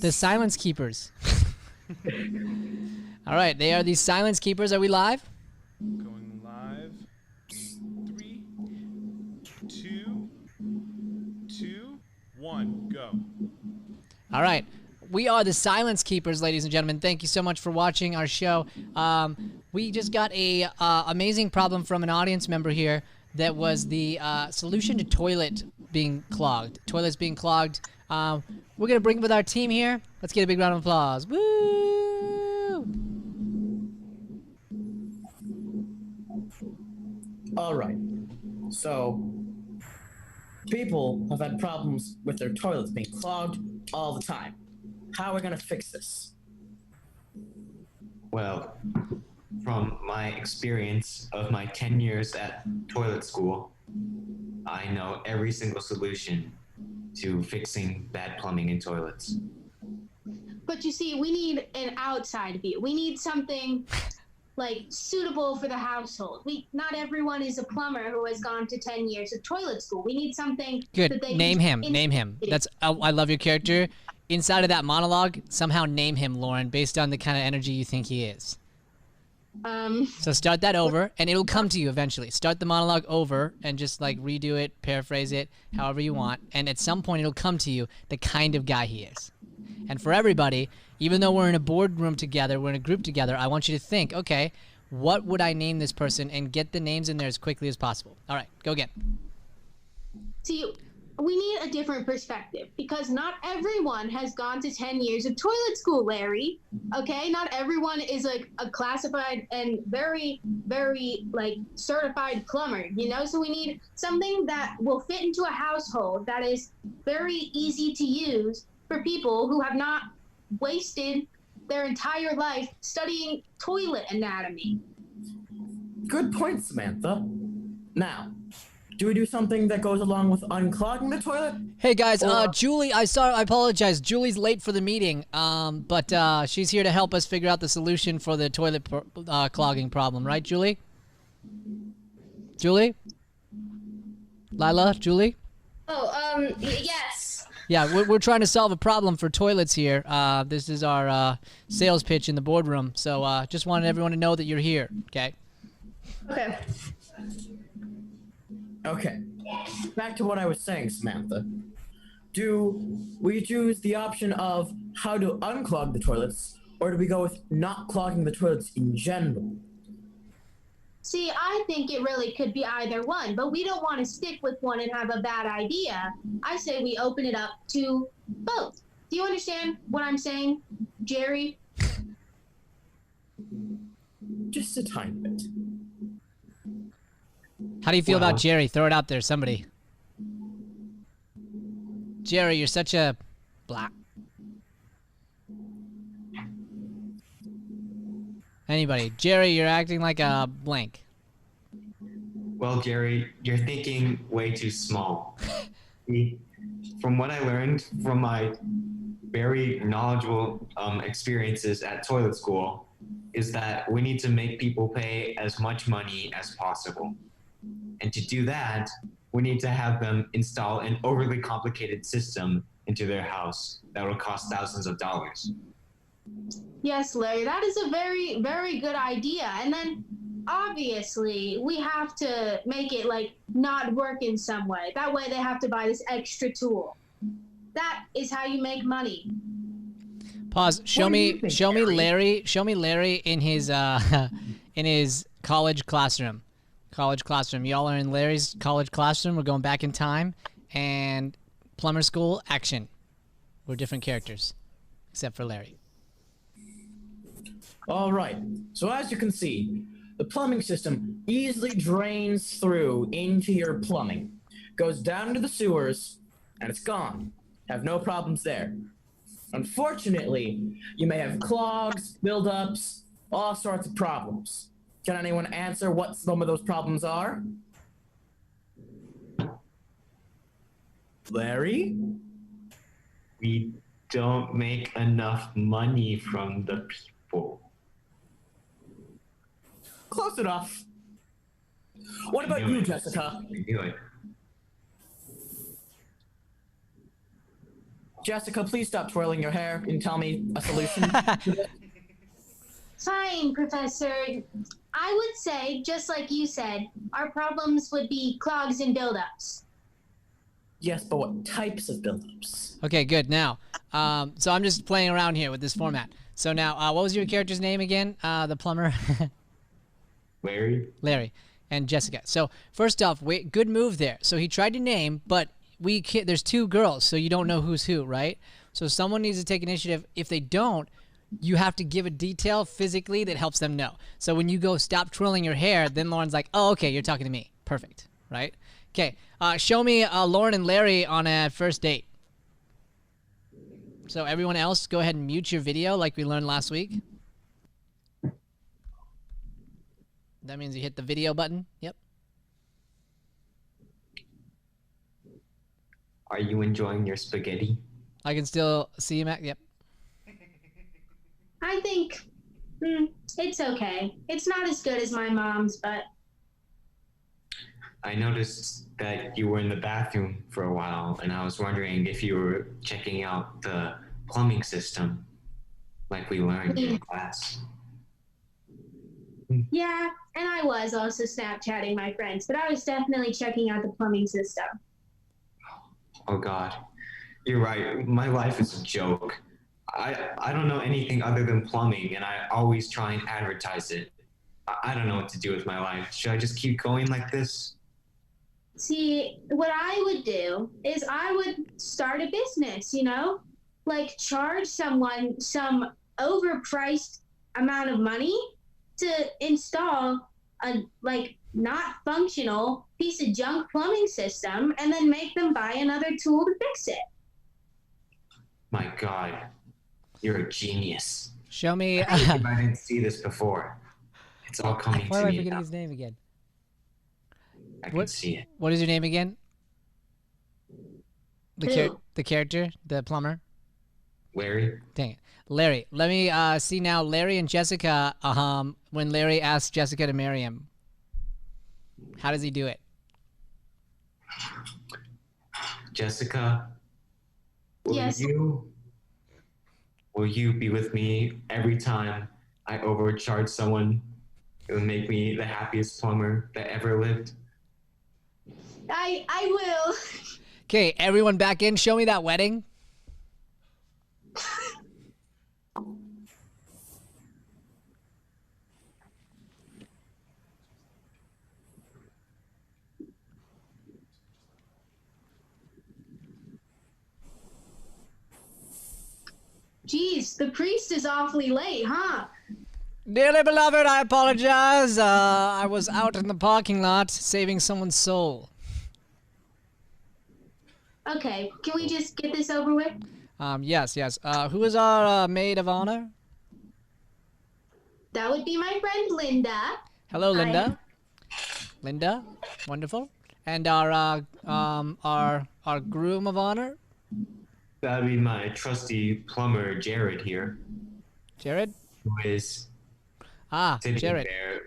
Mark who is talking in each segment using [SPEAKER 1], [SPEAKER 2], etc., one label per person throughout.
[SPEAKER 1] The silence keepers. All right, they are the silence keepers. Are we live?
[SPEAKER 2] Going live. 3, 2, 1, go.
[SPEAKER 1] All right. We are the silence keepers, ladies and gentlemen. Thank you so much for watching our show. We just got a amazing problem from an audience member here that was the solution to toilet being clogged. Toilets being clogged. We're going to bring it with our team here. Let's get a big round of applause. Woo!
[SPEAKER 3] All right. So, people have had problems with their toilets being clogged all the time. How are we going to fix this?
[SPEAKER 4] Well, from my experience of my 10 years at toilet school, I know every single solution to fixing bad plumbing in toilets.
[SPEAKER 5] But you see, we need an outside view. We need something like suitable for the household. Not everyone is a plumber who has gone to 10 years of toilet school. We need something
[SPEAKER 1] Good.
[SPEAKER 5] that they
[SPEAKER 1] Name
[SPEAKER 5] can
[SPEAKER 1] him. Name him. That's. I love your character. Inside of that monologue, somehow name him, Lauren, based on the kind of energy you think he is. So start that over, and it'll come to you eventually. Start the monologue over, and just like redo it, paraphrase it, however you want. And at some point, it'll come to you the kind of guy he is. And for everybody, even though we're in a boardroom together, we're in a group together, I want you to think, okay, what would I name this person, and get the names in there as quickly as possible. All right, go again.
[SPEAKER 5] See, we need a different perspective because not everyone has gone to 10 years of toilet school, Larry. Okay? Not everyone is a classified and very, very, certified plumber, you know? So we need something that will fit into a household that is very easy to use for people who have not wasted their entire life studying toilet anatomy.
[SPEAKER 3] Good point, Samantha. Now, do we do something that goes along with unclogging the toilet?
[SPEAKER 1] Hey guys, Julie, I apologize. Julie's late for the meeting, but she's here to help us figure out the solution for the toilet clogging problem, right, Julie? Julie? Lila, Julie?
[SPEAKER 6] Oh, yes.
[SPEAKER 1] Yeah, we're trying to solve a problem for toilets here. This is our sales pitch in the boardroom, so just wanted everyone to know that you're here, okay?
[SPEAKER 6] Okay.
[SPEAKER 3] Okay. Back to what I was saying, Samantha. Do we choose the option of how to unclog the toilets, or do we go with not clogging the toilets in general?
[SPEAKER 5] See, I think it really could be either one, but we don't want to stick with one and have a bad idea. I say we open it up to both. Do you understand what I'm saying, Jerry?
[SPEAKER 3] Just a tiny bit.
[SPEAKER 1] How do you feel about Jerry? Throw it out there, somebody. Jerry, you're such a black. Anybody. Jerry, you're acting like a blank.
[SPEAKER 4] Well, Jerry, you're thinking way too small. From what I learned from my very knowledgeable experiences at toilet school, is that we need to make people pay as much money as possible. And to do that, we need to have them install an overly complicated system into their house that will cost thousands of dollars.
[SPEAKER 5] Yes, Larry, that is a very, very good idea. And then, obviously, we have to make it, not work in some way. That way they have to buy this extra tool. That is how you make money.
[SPEAKER 1] Pause. Show me Larry in his in his college classroom. Y'all are in Larry's college classroom. We're going back in time, and plumber school action. We're different characters, except for Larry.
[SPEAKER 3] All right. So as you can see, the plumbing system easily drains through into your plumbing, goes down into the sewers, and it's gone. Have no problems there. Unfortunately, you may have clogs, buildups, all sorts of problems. Can anyone answer what some of those problems are? Larry?
[SPEAKER 4] We don't make enough money from the people.
[SPEAKER 3] Close enough. What about you, Jessica? Jessica, please stop twirling your hair and tell me a solution.
[SPEAKER 5] Fine, Professor. I would say, just like you said, our problems would be clogs and buildups.
[SPEAKER 3] Yes, but what types of buildups?
[SPEAKER 1] Okay, good. Now, so I'm just playing around here with this format. So now, what was your character's name again? The plumber?
[SPEAKER 4] Larry?
[SPEAKER 1] Larry and Jessica. So first off, good move there. So he tried to name, but there's two girls, so you don't know who's who, right? So someone needs to take initiative. If they don't, you have to give a detail physically that helps them know. So when you go stop twirling your hair, then Lauren's like, oh, okay, you're talking to me. Perfect, right? Okay, show me Lauren and Larry on a first date. So everyone else, go ahead and mute your video like we learned last week. That means you hit the video button. Yep.
[SPEAKER 4] Are you enjoying your spaghetti?
[SPEAKER 1] I can still see you, Mac. Yep.
[SPEAKER 5] I think it's okay. It's not as good as my mom's, but...
[SPEAKER 4] I noticed that you were in the bathroom for a while, and I was wondering if you were checking out the plumbing system like we learned in class.
[SPEAKER 5] Yeah, and I was also Snapchatting my friends, but I was definitely checking out the plumbing system.
[SPEAKER 4] Oh God, you're right. My life is a joke. I don't know anything other than plumbing, and I always try and advertise it. I don't know what to do with my life. Should I just keep going like this?
[SPEAKER 5] See, what I would do is I would start a business, you know? Like charge someone some overpriced amount of money to install a, like, not functional piece of junk plumbing system and then make them buy another tool to fix it.
[SPEAKER 4] My God, you're a genius.
[SPEAKER 1] Show me.
[SPEAKER 4] I didn't see this before. It's all coming to me.
[SPEAKER 1] Why am I forgetting his name again?
[SPEAKER 4] I can see it.
[SPEAKER 1] What is your name again? The character, the plumber.
[SPEAKER 4] Larry.
[SPEAKER 1] Dang it, Larry. Let me see now. Larry and Jessica. When Larry asks Jessica to marry him, how does he do it?
[SPEAKER 4] Jessica,
[SPEAKER 5] Yes.
[SPEAKER 4] Will you be with me every time I overcharge someone? It would make me the happiest plumber that ever lived.
[SPEAKER 5] I will.
[SPEAKER 1] Okay, everyone back in. Show me that wedding.
[SPEAKER 5] Jeez, the priest is awfully late, huh?
[SPEAKER 1] Dearly beloved, I apologize. I was out in the parking lot saving someone's soul.
[SPEAKER 5] Okay, can we just get this over with?
[SPEAKER 1] Yes. Who is our maid of honor?
[SPEAKER 5] That would be my friend Linda.
[SPEAKER 1] Hello, Linda. Linda, wonderful. And our groom of honor?
[SPEAKER 4] That'd be my trusty plumber, Jared here.
[SPEAKER 1] Jared?
[SPEAKER 4] Who is sitting
[SPEAKER 1] Jared.
[SPEAKER 4] there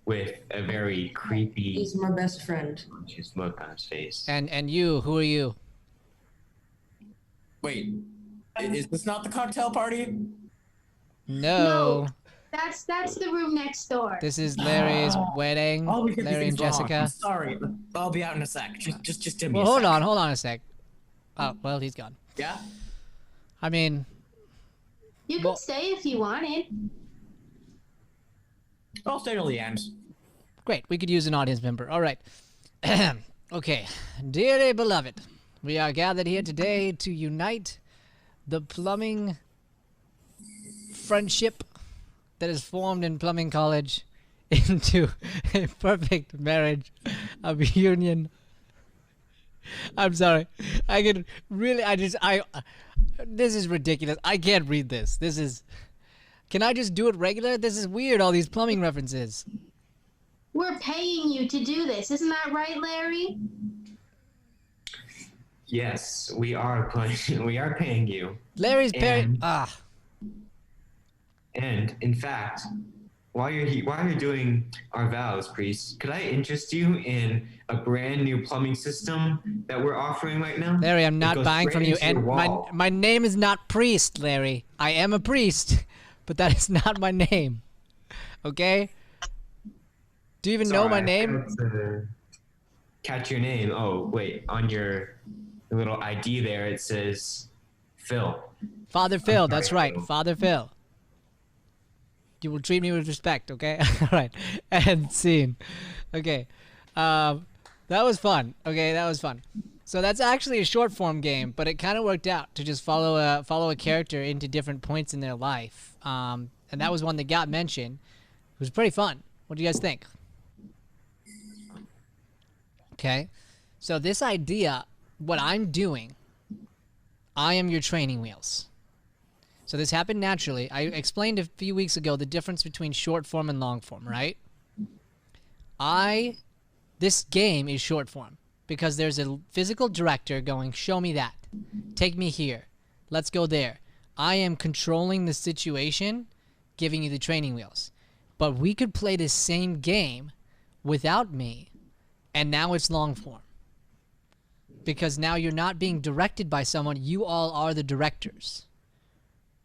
[SPEAKER 4] with a very creepy...
[SPEAKER 7] He's my best friend.
[SPEAKER 4] ...just look on his face.
[SPEAKER 1] And you, who are you?
[SPEAKER 3] Wait, is this not the cocktail party?
[SPEAKER 1] No.
[SPEAKER 5] That's the room next door.
[SPEAKER 1] This is Larry's wedding.
[SPEAKER 3] Oh, we get
[SPEAKER 1] Larry and
[SPEAKER 3] these things wrong.
[SPEAKER 1] Jessica.
[SPEAKER 3] I'm sorry, I'll be out in a sec. Just give me
[SPEAKER 1] Well,
[SPEAKER 3] a sec.
[SPEAKER 1] hold on a sec. Oh, well, he's gone.
[SPEAKER 3] Yeah?
[SPEAKER 1] I mean,
[SPEAKER 5] You could stay if you wanted.
[SPEAKER 3] I'll stay till the end.
[SPEAKER 1] great. We could use an audience member. All right. Okay. Dearly beloved, we are gathered here today to unite the plumbing friendship that is formed in plumbing college into a perfect marriage, a union. I'm sorry. This is ridiculous. I can't read this. Can I just do it regular? This is weird, all these plumbing references.
[SPEAKER 5] We're paying you to do this. Isn't that right, Larry?
[SPEAKER 4] Yes, we are paying you.
[SPEAKER 1] Larry's parent.
[SPEAKER 4] And in fact, while you're doing our vows, priest, could I interest you in a brand new plumbing system that we're offering right now?
[SPEAKER 1] Larry, I'm
[SPEAKER 4] It
[SPEAKER 1] not
[SPEAKER 4] goes
[SPEAKER 1] buying
[SPEAKER 4] straight
[SPEAKER 1] from you,
[SPEAKER 4] into your
[SPEAKER 1] and
[SPEAKER 4] wall.
[SPEAKER 1] my name is not Priest, Larry. I am a priest, but that is not my name. Okay? Do you even know my
[SPEAKER 4] Sorry, I
[SPEAKER 1] name?
[SPEAKER 4] failed to catch your name. Oh, wait, on your little ID there it says Phil.
[SPEAKER 1] Father Phil, that's
[SPEAKER 4] sorry,
[SPEAKER 1] right.
[SPEAKER 4] Phil.
[SPEAKER 1] Father Phil. You will treat me with respect, okay? All right. And scene. Okay. That was fun. Okay, that was fun. So that's actually a short form game, but it kind of worked out to just follow a character into different points in their life. And that was one that got mentioned. It was pretty fun. What do you guys think? Okay. So this idea, what I'm doing, I am your training wheels. So this happened naturally. I explained a few weeks ago the difference between short form and long form, right? This game is short form because there's a physical director going, show me that. Take me here. Let's go there. I am controlling the situation, giving you the training wheels. But we could play this same game without me, and now it's long form. Because now you're not being directed by someone, you all are the directors.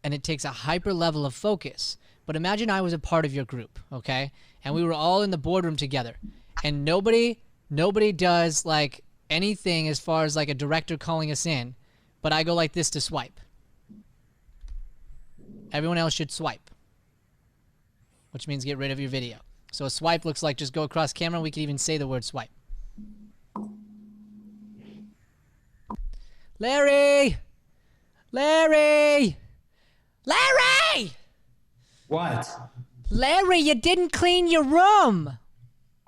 [SPEAKER 1] And it takes a hyper level of focus. But imagine I was a part of your group, okay? And we were all in the boardroom together. And nobody does like anything as far as like a director calling us in, but I go like this to swipe. Everyone else should swipe, which means get rid of your video. So a swipe looks like just go across camera. We can even say the word swipe. Larry! Larry! Larry!
[SPEAKER 4] What?
[SPEAKER 1] Larry, you didn't clean your room.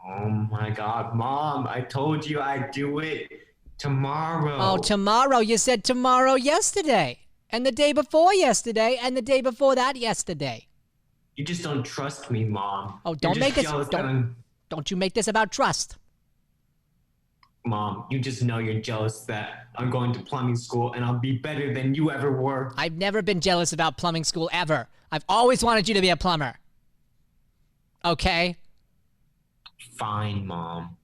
[SPEAKER 4] Oh my God, Mom! I told you I'd do it tomorrow.
[SPEAKER 1] Oh, tomorrow. You said tomorrow yesterday. And the day before yesterday. And the day before that yesterday.
[SPEAKER 4] You just don't trust me, Mom.
[SPEAKER 1] Oh, don't
[SPEAKER 4] You're
[SPEAKER 1] make
[SPEAKER 4] just
[SPEAKER 1] this.
[SPEAKER 4] jealous that
[SPEAKER 1] Don't you make this about trust.
[SPEAKER 4] Mom, you just know you're jealous that I'm going to plumbing school and I'll be better than you ever were.
[SPEAKER 1] I've never been jealous about plumbing school ever. I've always wanted you to be a plumber. Okay?
[SPEAKER 4] Fine, Mom.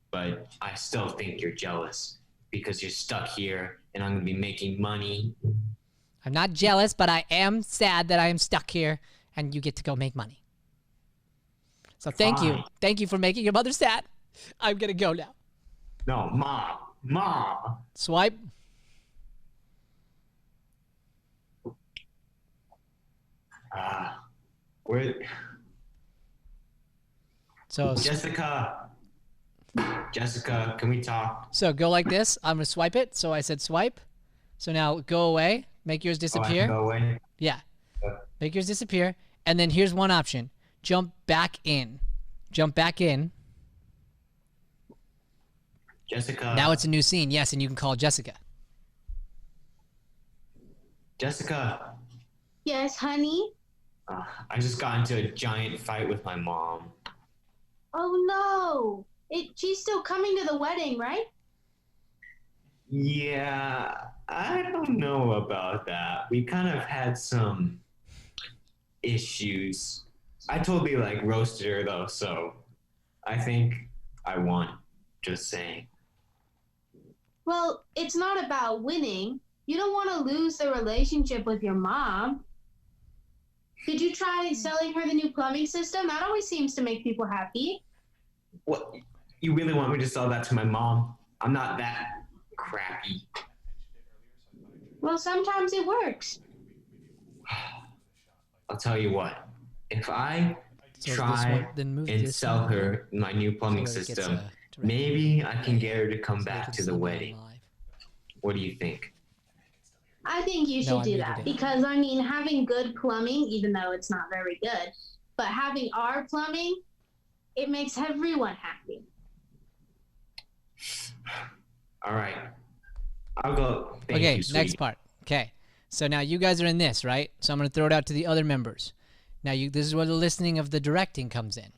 [SPEAKER 4] But I still think you're jealous because you're stuck here and I'm going to be making money.
[SPEAKER 1] I'm not jealous, but I am sad that I am stuck here and you get to go make money. So thank you.
[SPEAKER 4] Fine.
[SPEAKER 1] Thank you for making your mother sad. I'm going to go now.
[SPEAKER 4] No, Mom. Mom.
[SPEAKER 1] Swipe.
[SPEAKER 4] Where?
[SPEAKER 1] So
[SPEAKER 4] Jessica, can we talk?
[SPEAKER 1] So go like this. I'm going to swipe it. So I said swipe. So now go away. Make yours
[SPEAKER 4] Oh, I
[SPEAKER 1] disappear.
[SPEAKER 4] can go away?
[SPEAKER 1] Yeah. Make yours disappear. And then here's one option. Jump back in. Jump back in.
[SPEAKER 4] Jessica.
[SPEAKER 1] Now it's a new scene. Yes, and you can call Jessica.
[SPEAKER 4] Jessica.
[SPEAKER 5] Yes, honey.
[SPEAKER 4] I just got into a giant fight with my mom.
[SPEAKER 5] Oh no. She's still coming to the wedding, right?
[SPEAKER 4] Yeah, I don't know about that. We kind of had some issues. I totally like roasted her though, so I think I won. Just saying.
[SPEAKER 5] Well, it's not about winning. You don't want to lose the relationship with your mom. Did you try selling her the new plumbing system? That always seems to make people happy.
[SPEAKER 4] What? You really want me to sell that to my mom? I'm not that crappy.
[SPEAKER 5] Well, sometimes it works.
[SPEAKER 4] I'll tell you what. If I
[SPEAKER 1] So
[SPEAKER 4] try
[SPEAKER 1] this one, then move
[SPEAKER 4] and
[SPEAKER 1] this
[SPEAKER 4] sell
[SPEAKER 1] one
[SPEAKER 4] her my new plumbing
[SPEAKER 1] so that it gets,
[SPEAKER 4] system,
[SPEAKER 1] directed
[SPEAKER 4] maybe I can
[SPEAKER 1] away.
[SPEAKER 4] get her to come
[SPEAKER 1] So they
[SPEAKER 4] back
[SPEAKER 1] can
[SPEAKER 4] to
[SPEAKER 1] see
[SPEAKER 4] the
[SPEAKER 1] me
[SPEAKER 4] wedding.
[SPEAKER 1] live.
[SPEAKER 4] What do you think?
[SPEAKER 5] I think you
[SPEAKER 1] No,
[SPEAKER 5] should
[SPEAKER 1] I
[SPEAKER 5] do
[SPEAKER 1] muted
[SPEAKER 5] that
[SPEAKER 1] it.
[SPEAKER 5] because, I mean, having good plumbing, even though it's not very good, but having our plumbing, it makes everyone happy.
[SPEAKER 4] All right. I'll go. Thank
[SPEAKER 1] Okay,
[SPEAKER 4] you,
[SPEAKER 1] next
[SPEAKER 4] sweetie.
[SPEAKER 1] part. Okay, so now you guys are in this, right? So I'm going to throw it out to the other members. Now, this is where the listening of the directing comes in.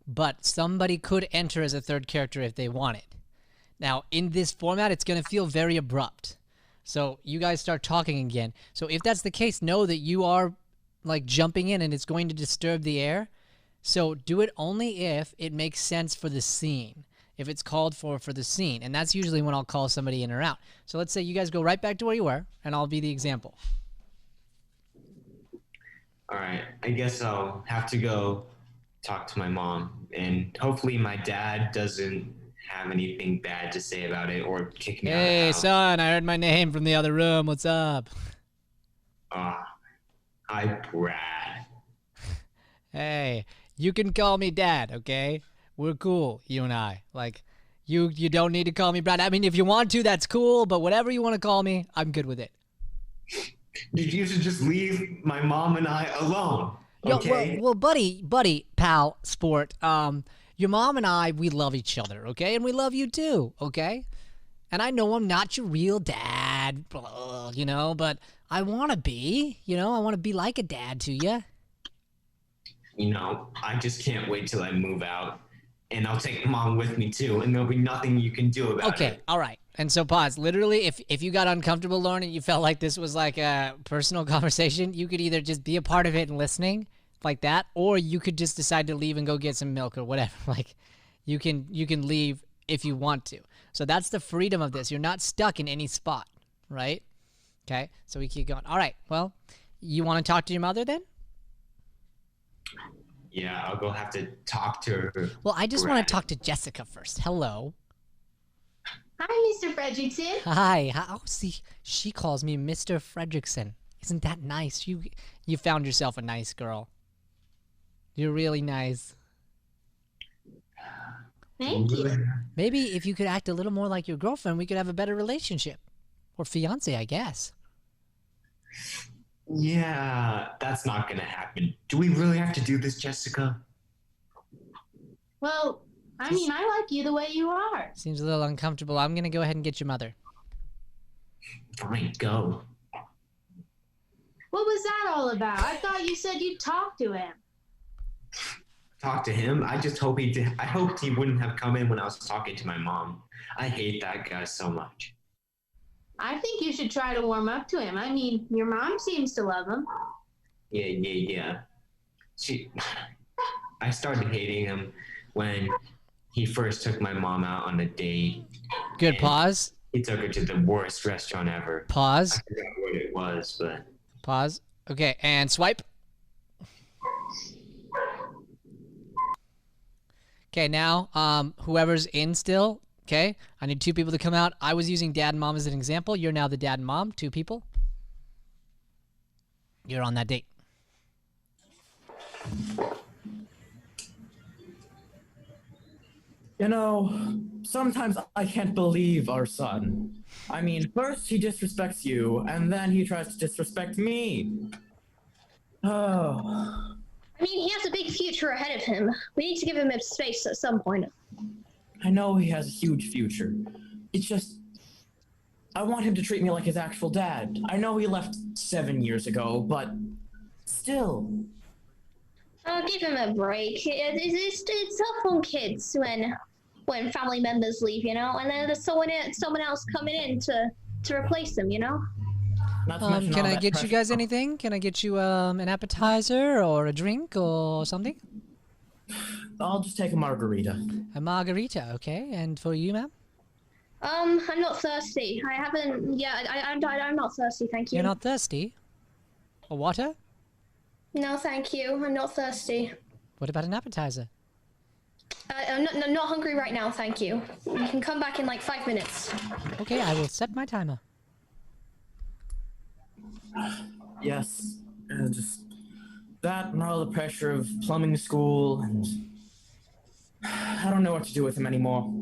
[SPEAKER 1] But somebody could enter as a third character if they wanted. Now, in this format, it's going to feel very abrupt. So you guys start talking again. So if that's the case, know that you are like jumping in and it's going to disturb the air. So do it only if it makes sense for the scene. If it's called for the scene. And that's usually when I'll call somebody in or out. So let's say you guys go right back to where you were, and I'll be the example.
[SPEAKER 4] All right, I guess I'll have to go talk to my mom, and hopefully my dad doesn't have anything bad to say about it or kick me out of the
[SPEAKER 1] Hey,
[SPEAKER 4] house.
[SPEAKER 1] son, I heard my name from the other room. What's up?
[SPEAKER 4] Hi, Brad.
[SPEAKER 1] Hey, you can call me Dad, okay? We're cool, you and I. Like, you don't need to call me Brad. I mean, if you want to, that's cool, but whatever you want to call me, I'm good with it.
[SPEAKER 4] You should just leave my mom and I alone, okay?
[SPEAKER 1] Yo, well, buddy, pal, sport, your mom and I, we love each other, okay? And we love you too, okay? And I know I'm not your real dad, you know, but I want to be, you know? I want to be like a dad to you.
[SPEAKER 4] You know, I just can't wait till I move out. And I'll take mom with me too, and there'll be nothing you can do about it.
[SPEAKER 1] Okay, all right. And so pause. Literally, if you got uncomfortable, Lauren, and you felt like this was like a personal conversation, you could either just be a part of it and listening like that, or you could just decide to leave and go get some milk or whatever. Like, you can leave if you want to. So that's the freedom of this. You're not stuck in any spot, right? Okay, so we keep going. All right, well, you want to talk to your mother then?
[SPEAKER 4] Yeah, I'll go have to talk to her.
[SPEAKER 1] Well, I just want to talk to Jessica first. Hello.
[SPEAKER 5] Hi, Mr. Fredrickson.
[SPEAKER 1] Hi. Oh, see, she calls me Mr. Fredrickson. Isn't that nice? You found yourself a nice girl. You're really nice.
[SPEAKER 5] Thank you.
[SPEAKER 1] Maybe if you could act a little more like your girlfriend, we could have a better relationship. Or fiance, I guess.
[SPEAKER 4] Yeah, that's not gonna happen. Do we really have to do this, Jessica?
[SPEAKER 5] Well, I mean, I like you the way you are.
[SPEAKER 1] Seems a little uncomfortable. I'm going to go ahead and get your mother.
[SPEAKER 4] Fine, go.
[SPEAKER 5] What was that all about? I thought you said you'd talk to him.
[SPEAKER 4] Talk to him? I just hope he did. I hoped he wouldn't have come in when I was talking to my mom. I hate that guy so much.
[SPEAKER 5] I think you should try to warm up to him. I mean, your mom seems to love him.
[SPEAKER 4] Yeah. I started hating him when he first took my mom out on a date.
[SPEAKER 1] Good, pause.
[SPEAKER 4] He took her to the worst restaurant ever.
[SPEAKER 1] Pause.
[SPEAKER 4] I forgot what it was, but...
[SPEAKER 1] Pause. Okay, and swipe. Okay, now, whoever's in still, okay? I need 2 people to come out. I was using dad and mom as an example. You're now the dad and mom, 2 people. You're on that date.
[SPEAKER 3] You know, sometimes I can't believe our son. I mean, first he disrespects you, and then he tries to disrespect me. Oh.
[SPEAKER 6] I mean, he has a big future ahead of him. We need to give him a space at some point.
[SPEAKER 3] I know he has a huge future. It's just, I want him to treat me like his actual dad. I know he left 7 years ago, but still.
[SPEAKER 6] Give him a break. It's tough on kids when family members leave, you know, and then there's someone else coming in to replace them, you know.
[SPEAKER 1] Can I get you guys anything? Can I get you an appetizer or a drink or something?
[SPEAKER 3] I'll just take a margarita.
[SPEAKER 1] A margarita, okay. And for you, ma'am?
[SPEAKER 6] I'm not thirsty. I haven't. Yeah, I'm not thirsty. Thank you.
[SPEAKER 1] You're not thirsty? Or water?
[SPEAKER 6] No, thank you. I'm not thirsty.
[SPEAKER 1] What about an appetizer?
[SPEAKER 6] I'm not hungry right now. Thank you. You can come back in like 5 minutes.
[SPEAKER 1] Okay, I will set my timer.
[SPEAKER 3] Yes, just that and all the pressure of plumbing school, and I don't know what to do with him anymore.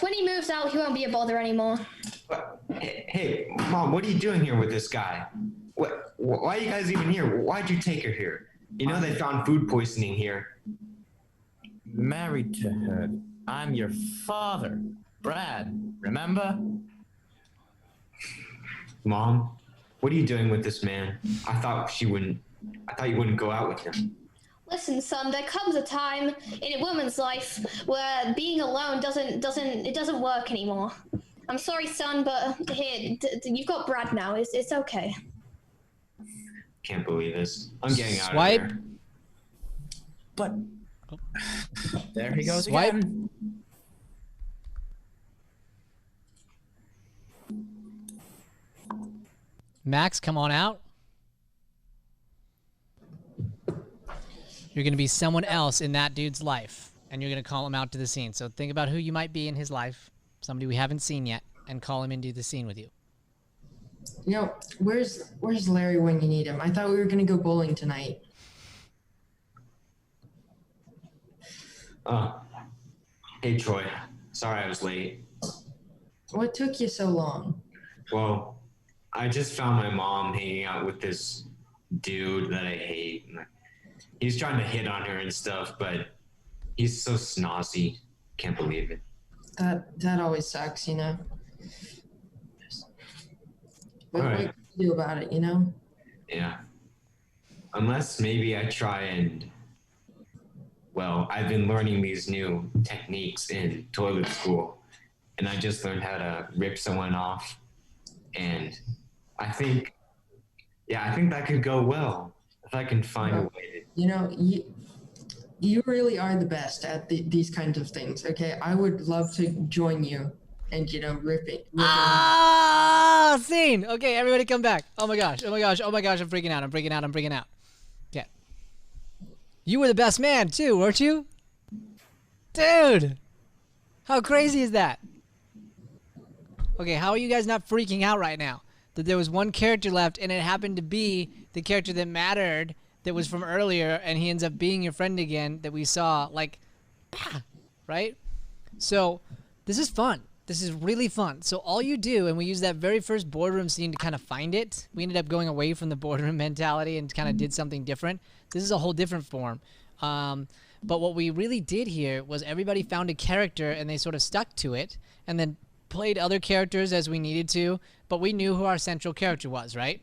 [SPEAKER 6] When he moves out, he won't be a bother anymore.
[SPEAKER 4] Hey, Mom, what are you doing here with this guy? Why are you guys even here? Why'd you take her here? You know they found food poisoning here.
[SPEAKER 3] Married to her. I'm your father, Brad, remember?
[SPEAKER 4] Mom, what are you doing with this man? I thought you wouldn't go out with him.
[SPEAKER 6] Listen, son, there comes a time in a woman's life where being alone doesn't work anymore. I'm sorry, son, but here, you've got Brad now. It's okay.
[SPEAKER 4] Can't believe this. I'm getting out of
[SPEAKER 1] Swipe.
[SPEAKER 4] here.
[SPEAKER 3] But there he goes
[SPEAKER 1] Swipe.
[SPEAKER 3] again.
[SPEAKER 1] Max, come on out. You're going to be someone else in that dude's life, and you're going to call him out to the scene. So think about who you might be in his life, somebody we haven't seen yet, and call him into the scene with you.
[SPEAKER 7] You know, where's Larry when you need him? I thought we were going to go bowling tonight.
[SPEAKER 4] Hey, Troy. Sorry I was late.
[SPEAKER 7] What took you so long?
[SPEAKER 4] Well, I just found my mom hanging out with this dude that I hate. He's trying to hit on her and stuff, but he's so snazzy. Can't believe it.
[SPEAKER 7] That always sucks, you know? What
[SPEAKER 4] All right.
[SPEAKER 7] can you do about it, you know?
[SPEAKER 4] Yeah. Unless maybe I try and... Well, I've been learning these new techniques in toilet school, and I just learned how to rip someone off. And I think that could go well if I can find a way to...
[SPEAKER 7] You know, you really are the best at these kinds of things, okay? I would love to join you and, you know, rip it.
[SPEAKER 1] Ah, scene. Okay, everybody come back. Oh my gosh, oh my gosh, oh my gosh, I'm freaking out, I'm freaking out, I'm freaking out. Okay. You were the best man too, weren't you? Dude! How crazy is that? Okay, how are you guys not freaking out right now? That there was one character left and it happened to be the character that mattered, that was from earlier, and he ends up being your friend again that we saw, like, right? So, this is fun. This is really fun. So all you do, and we use that very first boardroom scene to kind of find it. We ended up going away from the boardroom mentality and kind of did something different. This is a whole different form. But what we really did here was everybody found a character and they sort of stuck to it and then played other characters as we needed to, but we knew who our central character was, right?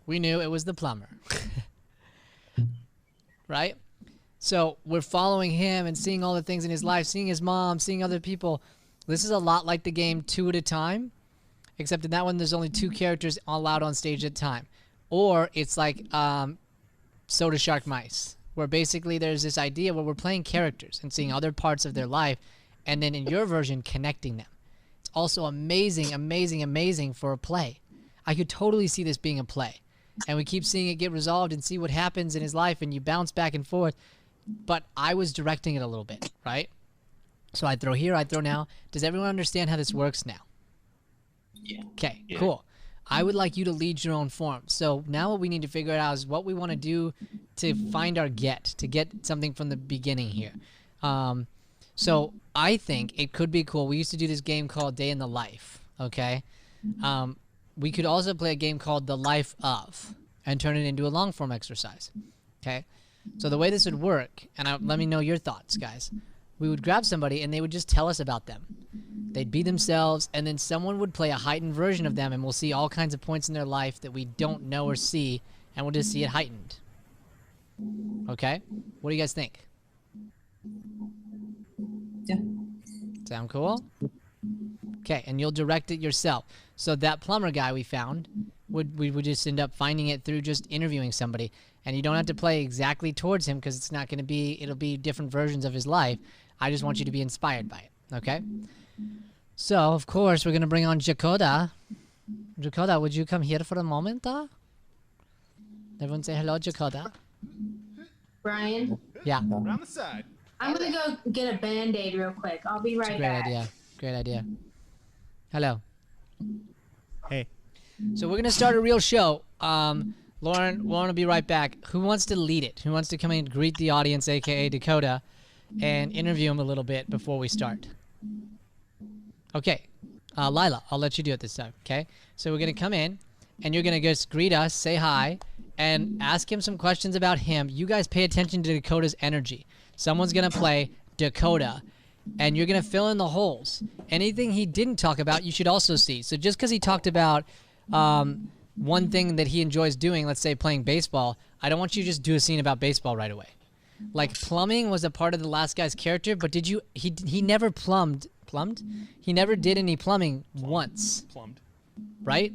[SPEAKER 1] We knew it was the plumber. Right? So we're following him and seeing all the things in his life, seeing his mom, seeing other people. This is a lot like the game Two at a Time, except in that one there's only two characters allowed on stage at a time. Or it's like Soda Shark Mice, where basically there's this idea where we're playing characters and seeing other parts of their life, and then in your version connecting them. It's also amazing, amazing, amazing for a play. I could totally see this being a play. And we keep seeing it get resolved and see what happens in his life, and you bounce back and forth. But I was directing it a little bit, right? So I throw here, I throw now. Does everyone understand how this works now?
[SPEAKER 4] Yeah.
[SPEAKER 1] Okay,
[SPEAKER 4] Yeah.
[SPEAKER 1] cool. I would like you to lead your own form. So now what we need to figure out is what we want to do to find our to get something from the beginning here. So I think it could be cool. We used to do this game called Day in the Life, okay? We could also play a game called The Life Of and turn it into a long form exercise, okay? So the way this would work, and let me know your thoughts, guys. We would grab somebody and they would just tell us about them. They'd be themselves, and then someone would play a heightened version of them, and we'll see all kinds of points in their life that we don't know or see, and we'll just see it heightened. Okay? What do you guys think?
[SPEAKER 7] Yeah.
[SPEAKER 1] Sound cool? Okay, and you'll direct it yourself. So that plumber guy we found, we would just end up finding it through just interviewing somebody. And you don't have to play exactly towards him because it's not going to be, it'll be different versions of his life. I just want you to be inspired by it, okay? So, of course, we're going to bring on Jakoda. Jakoda, would you come here for a moment? Everyone say hello, Jakoda.
[SPEAKER 5] Brian,
[SPEAKER 1] Yeah,
[SPEAKER 2] Around the side.
[SPEAKER 5] I'm gonna go get a Band-Aid real quick. I'll be right
[SPEAKER 1] great
[SPEAKER 5] back.
[SPEAKER 1] idea. Great idea. Hello.
[SPEAKER 2] Hey.
[SPEAKER 1] So we're going to start a real show. Lauren will be right back. Who wants to lead it? Who wants to come in and greet the audience, a.k.a. Dakota, and interview him a little bit before we start? Okay. Lila, I'll let you do it this time, okay? So we're going to come in, and you're going to just greet us, say hi, and ask him some questions about him. You guys pay attention to Dakota's energy. Someone's going to play Dakota, and you're going to fill in the holes. Anything he didn't talk about, you should also see. So just because he talked about one thing that he enjoys doing, let's say playing baseball, I don't want you to just do a scene about baseball right away. Like plumbing was a part of the last guy's character, but did you? He never plumbed. He never did any plumbing once.
[SPEAKER 2] Plumbed.
[SPEAKER 1] Right?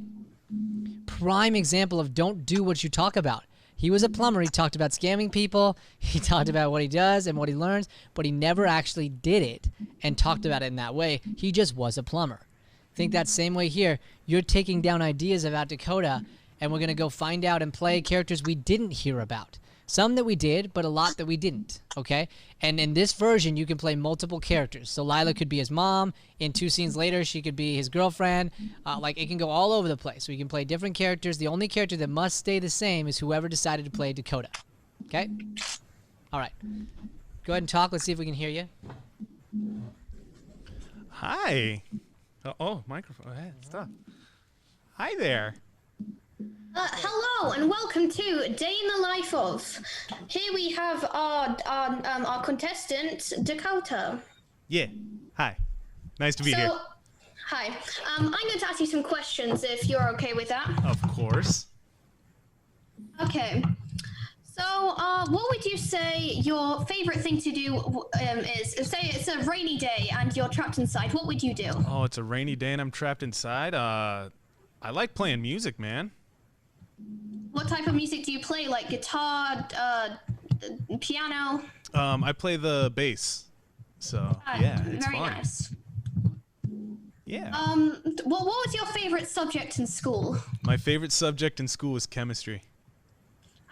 [SPEAKER 1] Prime example of don't do what you talk about. He was a plumber. He talked about scamming people. He talked about what he does and what he learns, but he never actually did it and talked about it in that way. He just was a plumber. I think that same way here, you're taking down ideas about Dakota, and we're going to go find out and play characters we didn't hear about. Some that we did, but a lot that we didn't, okay? And in this version, you can play multiple characters. So Lila could be his mom. In 2 scenes later, she could be his girlfriend. Like, it can go all over the place. So you can play different characters. The only character that must stay the same is whoever decided to play Dakota, okay? All right. Go ahead and talk. Let's see if we can hear you.
[SPEAKER 2] Hi. Oh, microphone. Hey, stop. Hi there.
[SPEAKER 6] Hello and welcome to Day in the Life of. Here we have our contestant Dakota.
[SPEAKER 2] Yeah. Hi. Nice to be here.
[SPEAKER 6] Hi. I'm going to ask you some questions if you're okay with that.
[SPEAKER 2] Of course.
[SPEAKER 6] Okay. So, what would you say your favorite thing to do is? Say it's a rainy day and you're trapped inside. What would you do?
[SPEAKER 2] Oh, it's a rainy day and I'm trapped inside. I like playing music, man.
[SPEAKER 6] What type of music do you play? Like guitar, piano?
[SPEAKER 2] I play the bass. So, yeah, it's
[SPEAKER 6] very
[SPEAKER 2] fun.
[SPEAKER 6] Nice.
[SPEAKER 2] Yeah.
[SPEAKER 6] What was your favorite subject in school?
[SPEAKER 2] My favorite subject in school was chemistry.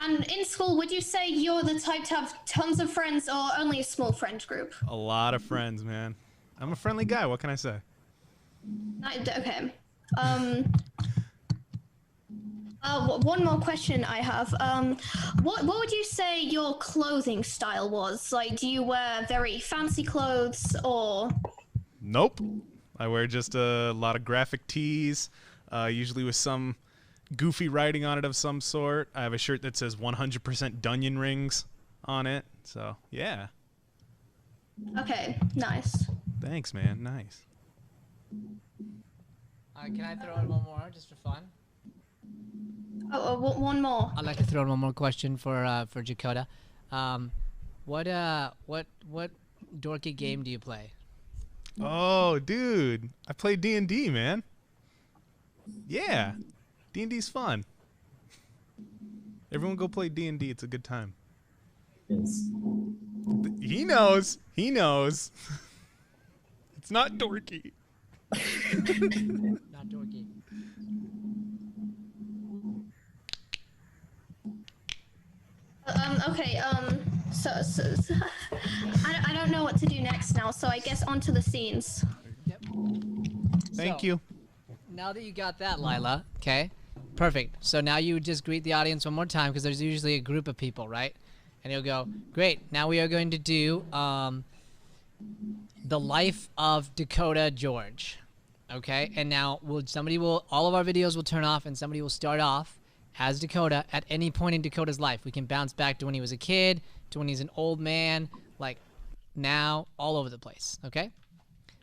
[SPEAKER 6] And in school, would you say you're the type to have tons of friends or only a small friend group?
[SPEAKER 2] A lot of friends, man. I'm a friendly guy. What can I say?
[SPEAKER 6] Okay. One more question I have. What would you say your clothing style was? Like, do you wear very fancy clothes or?
[SPEAKER 2] Nope. I wear just a lot of graphic tees, usually with some goofy writing on it of some sort. I have a shirt that says 100% Dunyan rings on it. So, yeah.
[SPEAKER 6] Okay, nice.
[SPEAKER 2] Thanks, man. Nice.
[SPEAKER 1] Can I throw in one more just for fun?
[SPEAKER 6] One more.
[SPEAKER 1] I'd like to throw in one more question for Dakota. What dorky game do you play?
[SPEAKER 2] Oh, dude. I play D&D, man. Yeah. D&D's fun. Everyone go play D&D. It's a good time.
[SPEAKER 3] Yes.
[SPEAKER 2] He knows. He knows. It's not dorky.
[SPEAKER 1] Not dorky.
[SPEAKER 6] Okay, so I don't know what to do next now, so I guess onto the scenes.
[SPEAKER 1] Yep.
[SPEAKER 2] Thank you.
[SPEAKER 1] Now that you got that, Lila, okay, perfect. So now you just greet the audience one more time because there's usually a group of people, right? And you'll go, great, now we are going to do the life of Dakota George, okay? And now all of our videos will turn off and somebody will start off as Dakota at any point in Dakota's life. We can bounce back to when he was a kid, to when he's an old man, like now, all over the place, okay?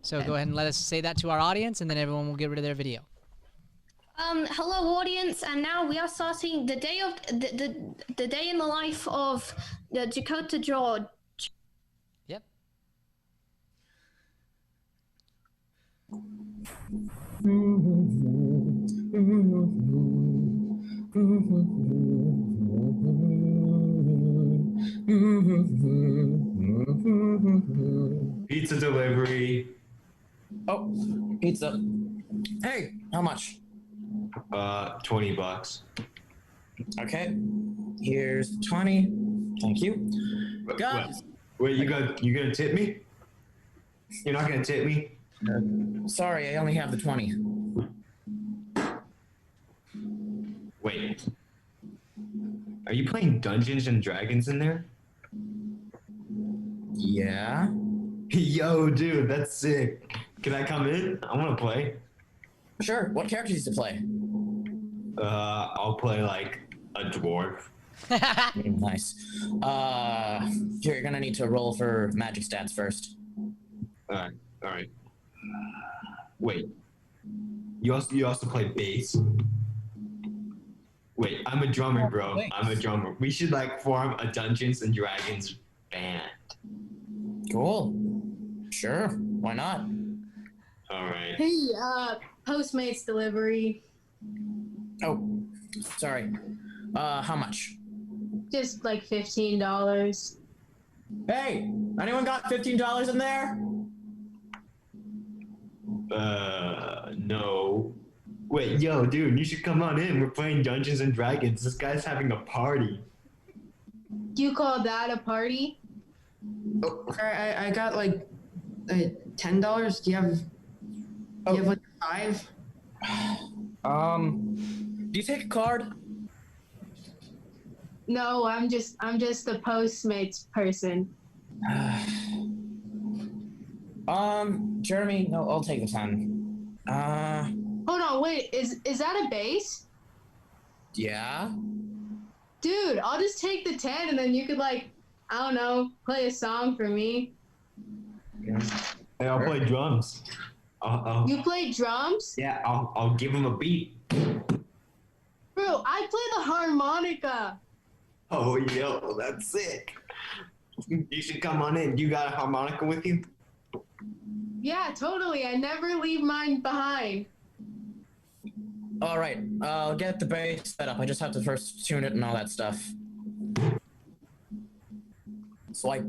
[SPEAKER 1] So go ahead and let us say that to our audience, and then everyone will get rid of their video.
[SPEAKER 6] Hello, audience, and now we are starting the day of the day in the life of Dakota George.
[SPEAKER 1] Yep.
[SPEAKER 4] Pizza delivery.
[SPEAKER 3] Oh, pizza. Hey, how much?
[SPEAKER 4] $20.
[SPEAKER 3] Okay. Here's 20. Thank you. Guys.
[SPEAKER 4] Wait, you gonna tip me? You're not gonna tip me?
[SPEAKER 3] Sorry, I only have the 20.
[SPEAKER 4] Wait. Are you playing Dungeons and Dragons in there?
[SPEAKER 3] Yeah.
[SPEAKER 4] Yo, dude, that's sick. Can I come in? I want to play.
[SPEAKER 3] Sure. What characters to play?
[SPEAKER 4] I'll play like a dwarf.
[SPEAKER 3] Nice. You're gonna need to roll for magic stats first.
[SPEAKER 4] All right. Wait. You also play bass? Wait, I'm a drummer, bro. I'm a drummer. We should like form a Dungeons and Dragons band.
[SPEAKER 3] Cool. Sure. Why not?
[SPEAKER 4] All right.
[SPEAKER 5] Hey, Postmates delivery.
[SPEAKER 3] Oh, sorry. How much?
[SPEAKER 5] Just like $15.
[SPEAKER 3] Hey, anyone got $15 in there?
[SPEAKER 4] No. Wait, yo, dude, you should come on in. We're playing Dungeons and Dragons. This guy's having a party.
[SPEAKER 5] You call that a party?
[SPEAKER 7] Oh, I got like $10. Do you have like 5?
[SPEAKER 3] Do you take a card?
[SPEAKER 5] No, I'm just the Postmates person.
[SPEAKER 3] Jeremy, no, I'll take the 10.
[SPEAKER 5] Hold on, wait, is that a bass?
[SPEAKER 3] Yeah?
[SPEAKER 5] Dude, I'll just take the 10 and then you could like, I don't know, play a song for me.
[SPEAKER 4] Hey, I'll play drums.
[SPEAKER 5] You play drums?
[SPEAKER 4] Yeah, I'll give him a beat.
[SPEAKER 5] Bro, I play the harmonica.
[SPEAKER 4] Oh, yo, that's sick. You should come on in. You got a harmonica with you?
[SPEAKER 5] Yeah, totally. I never leave mine behind.
[SPEAKER 3] All right, I'll get the bass set up. I just have to first tune it and all that stuff. Swipe.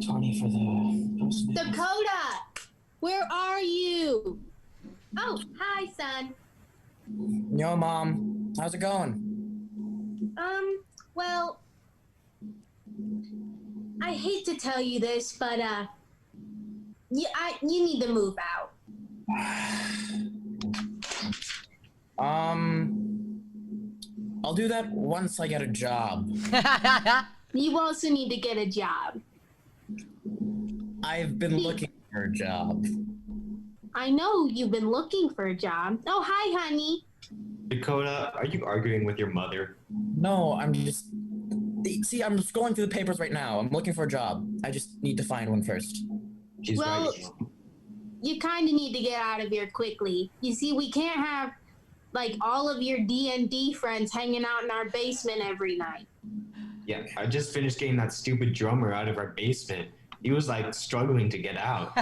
[SPEAKER 3] $20 for the Postmates.
[SPEAKER 5] Dakota, where are you? Oh, hi, son.
[SPEAKER 3] Yo, Mom. How's it going?
[SPEAKER 5] Well, I hate to tell you this, but you need to move out.
[SPEAKER 3] I'll do that once I get a job.
[SPEAKER 5] You also need to get a job.
[SPEAKER 3] I've been looking for a job.
[SPEAKER 5] I know you've been looking for a job. Oh, hi, honey.
[SPEAKER 4] Dakota, are you arguing with your mother?
[SPEAKER 3] No, I'm just going through the papers right now. I'm looking for a job. I just need to find one first.
[SPEAKER 4] She's
[SPEAKER 5] Well,
[SPEAKER 4] right.
[SPEAKER 5] you kind of need to get out of here quickly. You see, we can't have like all of your D&D friends hanging out in our basement every night.
[SPEAKER 4] Yeah, I just finished getting that stupid drummer out of our basement. He was like struggling to get out.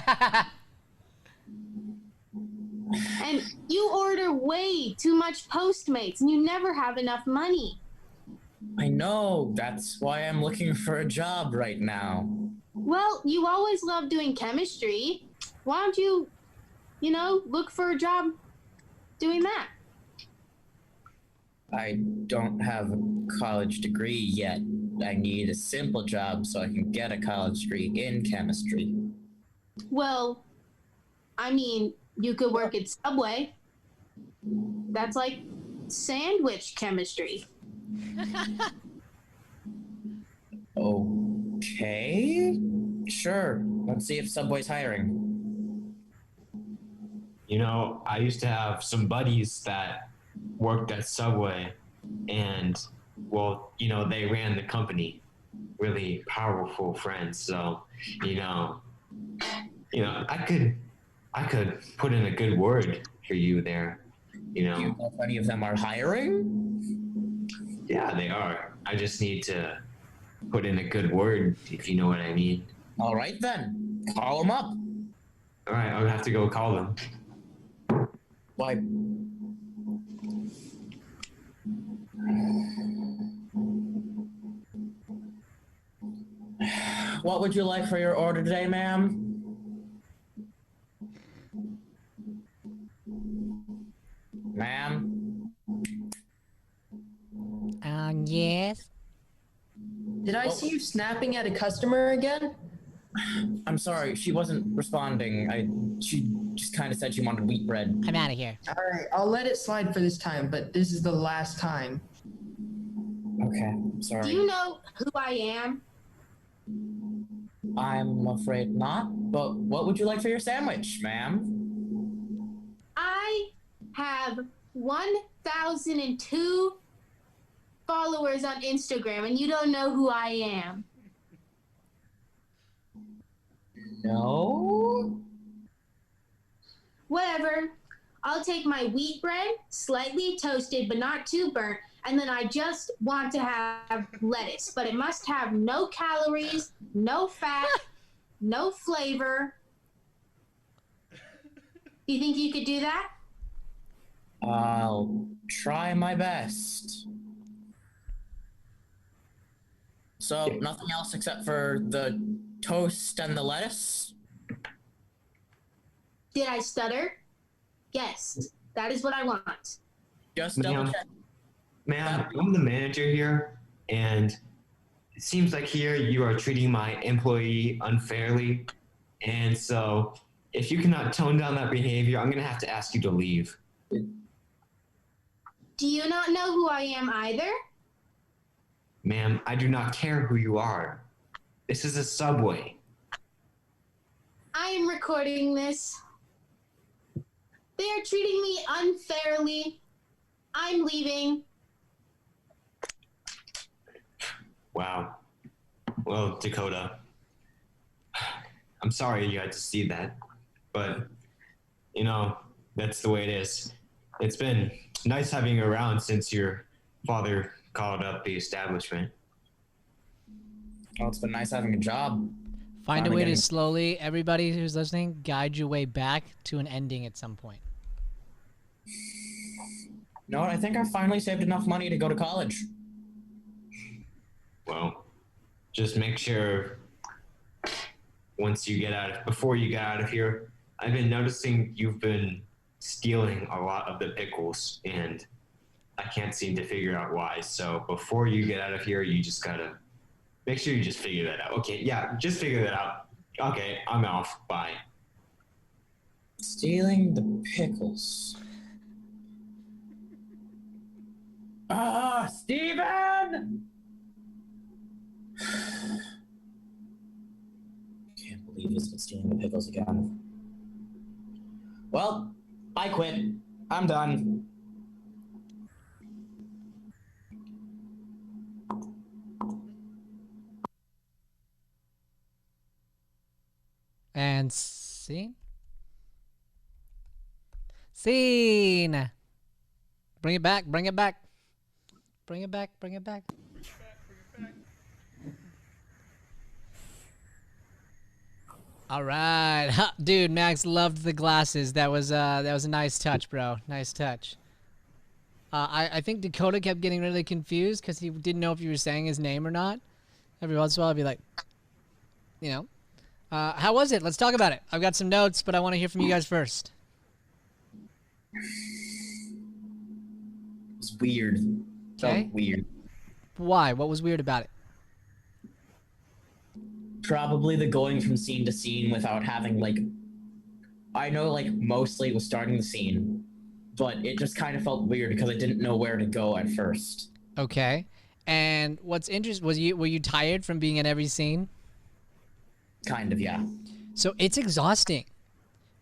[SPEAKER 5] And you order way too much Postmates, and you never have enough money.
[SPEAKER 3] I know. That's why I'm looking for a job right now.
[SPEAKER 5] Well, you always love doing chemistry. Why don't you, look for a job doing that?
[SPEAKER 3] I don't have a college degree yet. I need a simple job so I can get a college degree in chemistry.
[SPEAKER 5] Well, I mean, you could work at Subway. That's like sandwich chemistry.
[SPEAKER 3] Okay. Sure. Let's see if Subway's hiring.
[SPEAKER 4] You know, I used to have some buddies that worked at Subway, and well, they ran the company. Really powerful friends. So, I could put in a good word for you there.
[SPEAKER 3] Do you know if any of them are hiring?
[SPEAKER 4] Yeah, they are. I just need to put in a good word, if you know what I mean.
[SPEAKER 3] All right then. Call them up.
[SPEAKER 4] All right, I'll have to go call them.
[SPEAKER 3] Why? What would you like for your order today, ma'am? Ma'am?
[SPEAKER 1] Yes.
[SPEAKER 7] Did I see you snapping at a customer again?
[SPEAKER 3] I'm sorry, she wasn't responding. She just kind of said she wanted wheat bread.
[SPEAKER 1] I'm out of here.
[SPEAKER 7] All right, I'll let it slide for this time, but this is the last time.
[SPEAKER 3] Okay, sorry.
[SPEAKER 5] Do you know who I am?
[SPEAKER 3] I'm afraid not, but what would you like for your sandwich, ma'am?
[SPEAKER 5] I have 1,002 followers on Instagram, and you don't know who I am.
[SPEAKER 3] No?
[SPEAKER 5] Whatever. I'll take my wheat bread, slightly toasted but not too burnt, and then I just want to have lettuce, but it must have no calories, no fat, no flavor. You think you could do that?
[SPEAKER 3] I'll try my best. So, nothing else except for the toast and the lettuce?
[SPEAKER 5] Did I stutter? Yes, that is what I want.
[SPEAKER 3] Just double check.
[SPEAKER 4] Ma'am, I'm the manager here, and it seems like here you are treating my employee unfairly. And so, if you cannot tone down that behavior, I'm going to have to ask you to leave.
[SPEAKER 5] Do you not know who I am either?
[SPEAKER 4] Ma'am, I do not care who you are. This is a subway.
[SPEAKER 5] I am recording this. They are treating me unfairly. I'm leaving.
[SPEAKER 4] Wow. Well, Dakota, I'm sorry you had to see that, but, you know, that's the way it is. It's been nice having you around since your father called up the establishment.
[SPEAKER 3] Well, it's been nice having a job.
[SPEAKER 1] Find a way to slowly, everybody who's listening, guide your way back to an ending at some point.
[SPEAKER 3] You know what? I think I finally saved enough money to go to college.
[SPEAKER 4] Well, just make sure before you get out of here, I've been noticing you've been stealing a lot of the pickles, and I can't seem to figure out why. So before you get out of here, you just gotta make sure you just figure that out. Okay, yeah, just figure that out. Okay, I'm off. Bye.
[SPEAKER 3] Stealing the pickles. Steven! Can't believe he's been stealing the pickles again. Well, I quit. I'm done.
[SPEAKER 1] And scene. Scene. Bring it back. Bring it back. Bring it back. Bring it back. All right, dude. Max loved the glasses. That was a nice touch, bro. Nice touch. I think Dakota kept getting really confused because he didn't know if you were saying his name or not. Every once in a while, I'd be like, you know, how was it? Let's talk about it. I've got some notes, but I want to hear from you guys first.
[SPEAKER 3] It was weird.
[SPEAKER 1] Okay.
[SPEAKER 3] Felt weird.
[SPEAKER 1] Why? What was weird about it?
[SPEAKER 3] Probably the going from scene to scene without having, like, I know, like, mostly was starting the scene, but it just kind of felt weird because I didn't know where to go at first.
[SPEAKER 1] Okay. And what's interesting, were you tired from being in every scene?
[SPEAKER 3] Kind of, yeah.
[SPEAKER 1] So it's exhausting.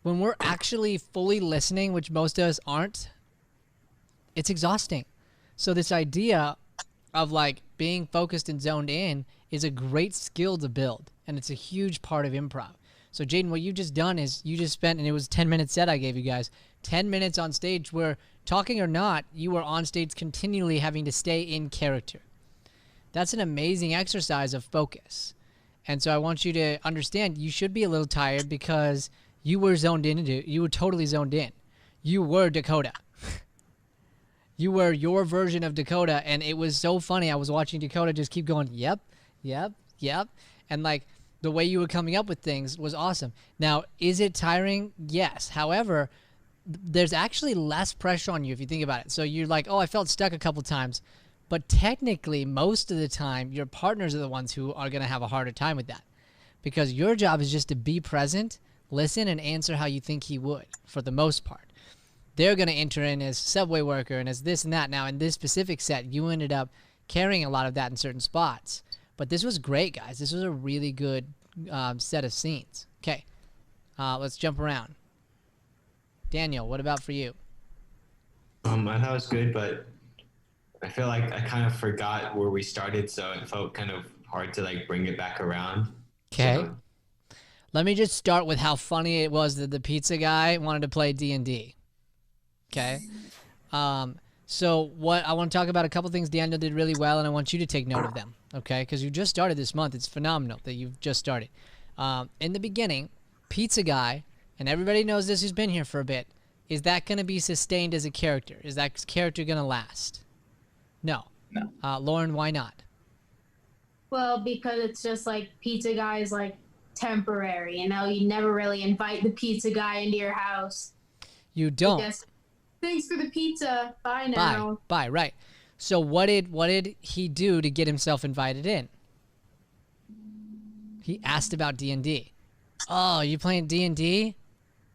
[SPEAKER 1] When we're actually fully listening, which most of us aren't, it's exhausting. So this idea of, like, being focused and zoned in is a great skill to build, and it's a huge part of improv. So Jaden, what you've just done is you just spent, and it was a 10-minute set I gave you guys, 10 minutes on stage where, talking or not, you were on stage continually having to stay in character. That's an amazing exercise of focus. And so I want you to understand you should be a little tired because you were zoned into, you were totally zoned in. You were Dakota. You were your version of Dakota, and it was so funny. I was watching Dakota just keep going, yep, yep, yep. And, like, the way you were coming up with things was awesome. Now, is it tiring? Yes. However, there's actually less pressure on you if you think about it. So you're like, oh, I felt stuck a couple times. But technically, most of the time, your partners are the ones who are going to have a harder time with that. Because your job is just to be present, listen, and answer how you think he would, for the most part. They're going to enter in as subway worker and as this and that. Now, in this specific set, you ended up carrying a lot of that in certain spots. But this was great, guys. This was a really good set of scenes. Okay, let's jump around. Daniel, what about for you?
[SPEAKER 4] I thought it was good, but I feel like I kind of forgot where we started, so it felt kind of hard to, like, bring it back around.
[SPEAKER 1] Okay.
[SPEAKER 4] So,
[SPEAKER 1] Let me just start with how funny it was that the pizza guy wanted to play D&D. Okay. So what I want to talk about, a couple things Daniel did really well, and I want you to take note of them. Okay, because you just started this month. It's phenomenal that you've just started. In the beginning, Pizza Guy, and everybody knows this who's been here for a bit, is that going to be sustained as a character? Is that character going to last? No.
[SPEAKER 3] No.
[SPEAKER 1] Lauren, why not?
[SPEAKER 5] Well, because it's just like Pizza Guy is like temporary. You know, you never really invite the Pizza Guy into your house.
[SPEAKER 1] You don't.
[SPEAKER 5] Just, thanks for the pizza. Bye now.
[SPEAKER 1] Bye. Right. So what did he do to get himself invited in? He asked about D&D. Oh, you playing D&D?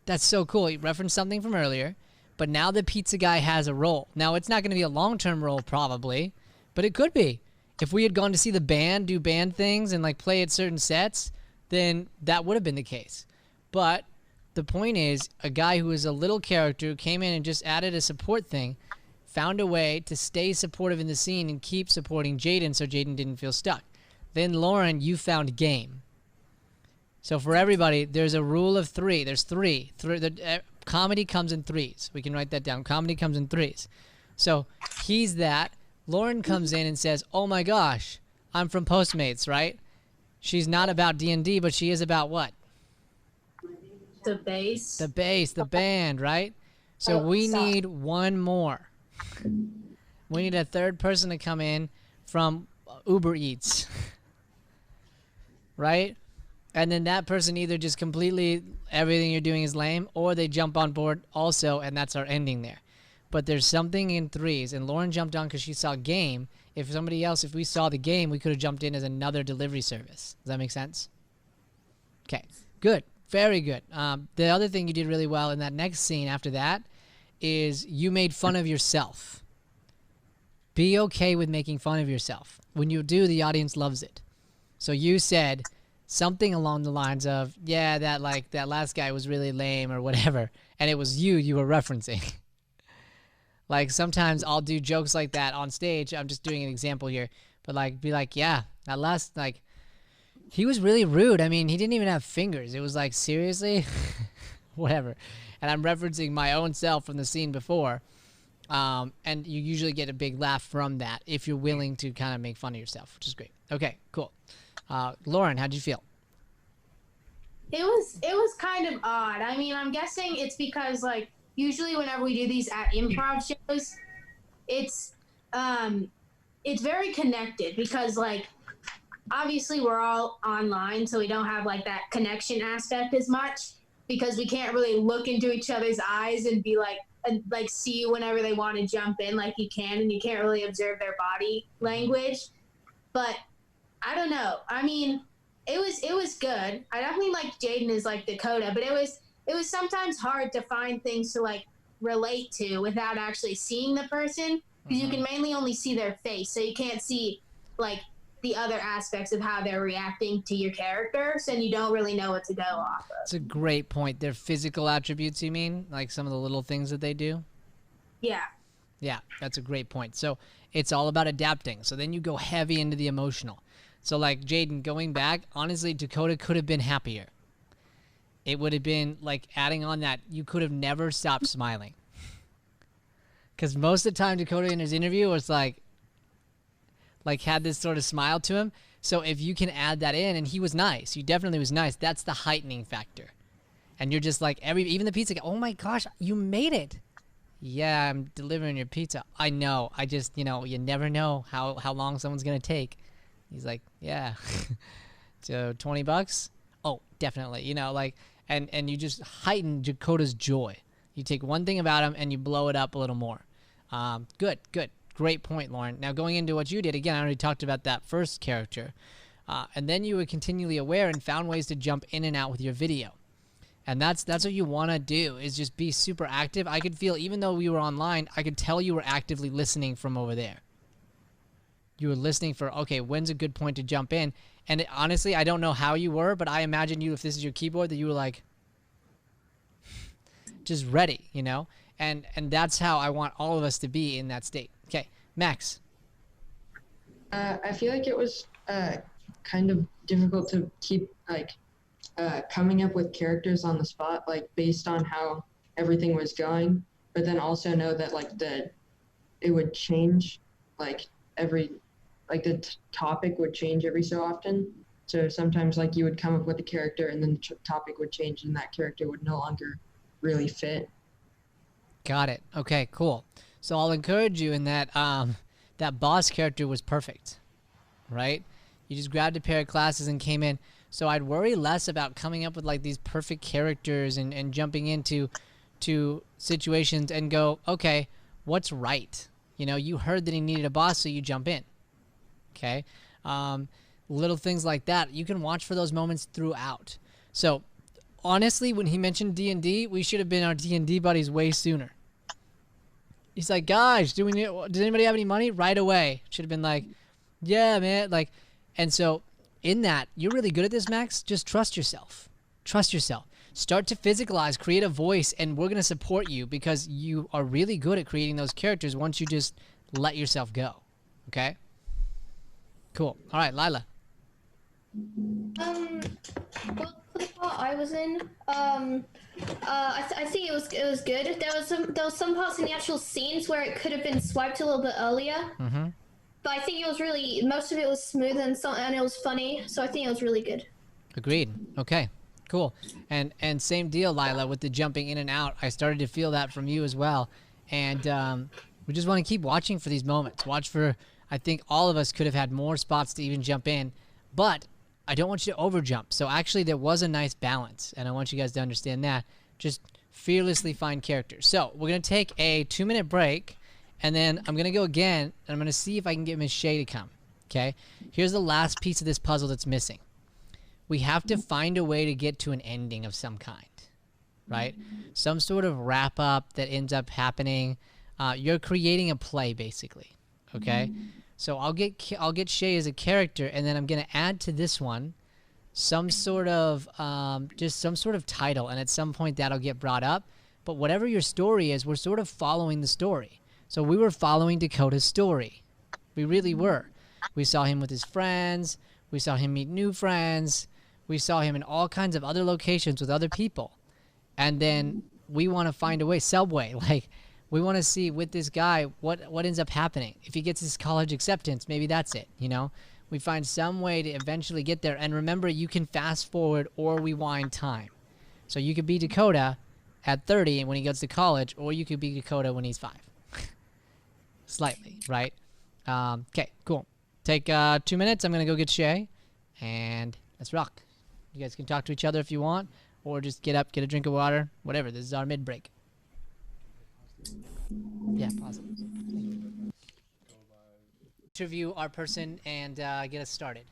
[SPEAKER 1] That's so cool. He referenced something from earlier, but now the Pizza Guy has a role. Now, it's not going to be a long-term role probably, but it could be. If we had gone to see the band do band things and like play at certain sets, then that would have been the case. But the point is, a guy who is a little character who came in and just added a support thing found a way to stay supportive in the scene and keep supporting Jaden so Jaden didn't feel stuck. Then, Lauren, you found game. So for everybody, there's a rule of three. There's three. Comedy comes in threes. We can write that down. Comedy comes in threes. So he's that. Lauren comes in and says, oh my gosh, I'm from Postmates, right? She's not about D&D, but she is about what?
[SPEAKER 5] The bass.
[SPEAKER 1] The bass, the band, right? So we need one more. We need a third person to come in from Uber Eats. Right? And then that person either just completely, everything you're doing is lame, or they jump on board also, and that's our ending there. But there's something in threes, and Lauren jumped on because she saw game. If we saw the game, we could have jumped in as another delivery service. Does that make sense? Okay, good. Very good. The other thing you did really well in that next scene after that is you made fun of yourself. Be okay with making fun of yourself. When you do, the audience loves it. So you said something along the lines of, yeah, that last guy was really lame or whatever, and it was you were referencing. Like sometimes I'll do jokes like that on stage. I'm just doing an example here, but like be like, yeah, that last he was really rude. I mean, he didn't even have fingers. It was like, seriously? Whatever. And I'm referencing my own self from the scene before. And you usually get a big laugh from that if you're willing to kind of make fun of yourself, which is great. Okay, cool. Lauren, how'd you feel?
[SPEAKER 5] It was kind of odd. I mean, I'm guessing it's because like usually whenever we do these at improv shows, it's very connected because like obviously we're all online, so we don't have like that connection aspect as much because we can't really look into each other's eyes and be like see whenever they want to jump in like you can, and you can't really observe their body language. But I don't know. I mean, it was good. I definitely like Jaden as like Dakota, but it was sometimes hard to find things to like relate to without actually seeing the person because you can mainly only see their face, so you can't see like the other aspects of how they're reacting to your characters, and you don't really know what to go off of.
[SPEAKER 1] That's a great point. Their physical attributes, you mean? Like some of the little things that they do?
[SPEAKER 5] Yeah.
[SPEAKER 1] Yeah, that's a great point. So it's all about adapting. So then you go heavy into the emotional. So like Jaden, going back, honestly, Dakota could have been happier. It would have been like adding on that you could have never stopped smiling. Because most of the time Dakota in his interview was like had this sort of smile to him. So if you can add that in, and he was nice, he definitely was nice, that's the heightening factor. And you're just like, even the pizza guy, oh my gosh, you made it. Yeah, I'm delivering your pizza. I know. I just, you never know how long someone's going to take. He's like, yeah. So $20? Oh, definitely. And you just heighten Dakota's joy. You take one thing about him and you blow it up a little more. Good. Great point, Lauren. Now going into what you did, again, I already talked about that first character. And then you were continually aware and found ways to jump in and out with your video. And that's what you want to do, is just be super active. I could feel, even though we were online, I could tell you were actively listening from over there. You were listening for, okay, when's a good point to jump in? And honestly, I don't know how you were, but I imagine you, if this is your keyboard, that you were like, just ready, And that's how I want all of us to be in that state. Okay, Max.
[SPEAKER 7] I feel like it was kind of difficult to keep coming up with characters on the spot, based on how everything was going, but then also know that it would change, the topic would change every so often. So sometimes like you would come up with a character and then the topic would change and that character would no longer really fit.
[SPEAKER 1] Got it. Okay, cool. So I'll encourage you in that that boss character was perfect, right? You just grabbed a pair of classes and came in. So I'd worry less about coming up with like these perfect characters and jumping into situations and go, okay, what's right? You know, you heard that he needed a boss, so you jump in. Okay? Little things like that. You can watch for those moments throughout. So honestly, when he mentioned D&D, we should have been our D&D buddies way sooner. He's like, guys, does anybody have any money? Right away. Should have been like, yeah, man. Like, and so in that, you're really good at this, Max. Just trust yourself. Trust yourself. Start to physicalize, create a voice, and we're going to support you because you are really good at creating those characters once you just let yourself go. Okay? Cool. All right, Lila.
[SPEAKER 6] Well, for the part I was in, I think it was good. There was some parts in the actual scenes where it could have been swiped a little bit earlier.
[SPEAKER 1] Mm-hmm.
[SPEAKER 6] But I think it was really, most of it was smooth and it was funny, so I think it was really good.
[SPEAKER 1] Agreed. Okay, cool. And same deal, Lila, with the jumping in and out. I started to feel that from you as well. And we just want to keep watching for these moments. Watch for, I think all of us could have had more spots to even jump in, but I don't want you to overjump. So actually there was a nice balance, and I want you guys to understand that. Just fearlessly find characters. So we're going to take a 2-minute break. And then I'm going to go again, and I'm going to see if I can get Miss Shay to come, okay? Here's the last piece of this puzzle that's missing. We have to find a way to get to an ending of some kind, right? Some sort of wrap-up that ends up happening. You're creating a play, basically, okay? So I'll get Shay as a character, and then I'm going to add to this one some sort of, just some sort of title, and at some point that'll get brought up. But whatever your story is, we're sort of following the story. So we were following Dakota's story. We really were. We saw him with his friends. We saw him meet new friends. We saw him in all kinds of other locations with other people. And then we want to find a way, Subway, like we want to see with this guy what ends up happening. If he gets his college acceptance, maybe that's it, you know? We find some way to eventually get there. And remember, you can fast forward or rewind time. So you could be Dakota at 30 and when he gets to college, or you could be Dakota when he's 5. Slightly, right? Okay, cool. Take 2 minutes. I'm going to go get Shay, and let's rock. You guys can talk to each other if you want, or just get up, get a drink of water, whatever. This is our mid-break. Yeah, pause it. Interview our person and get us started.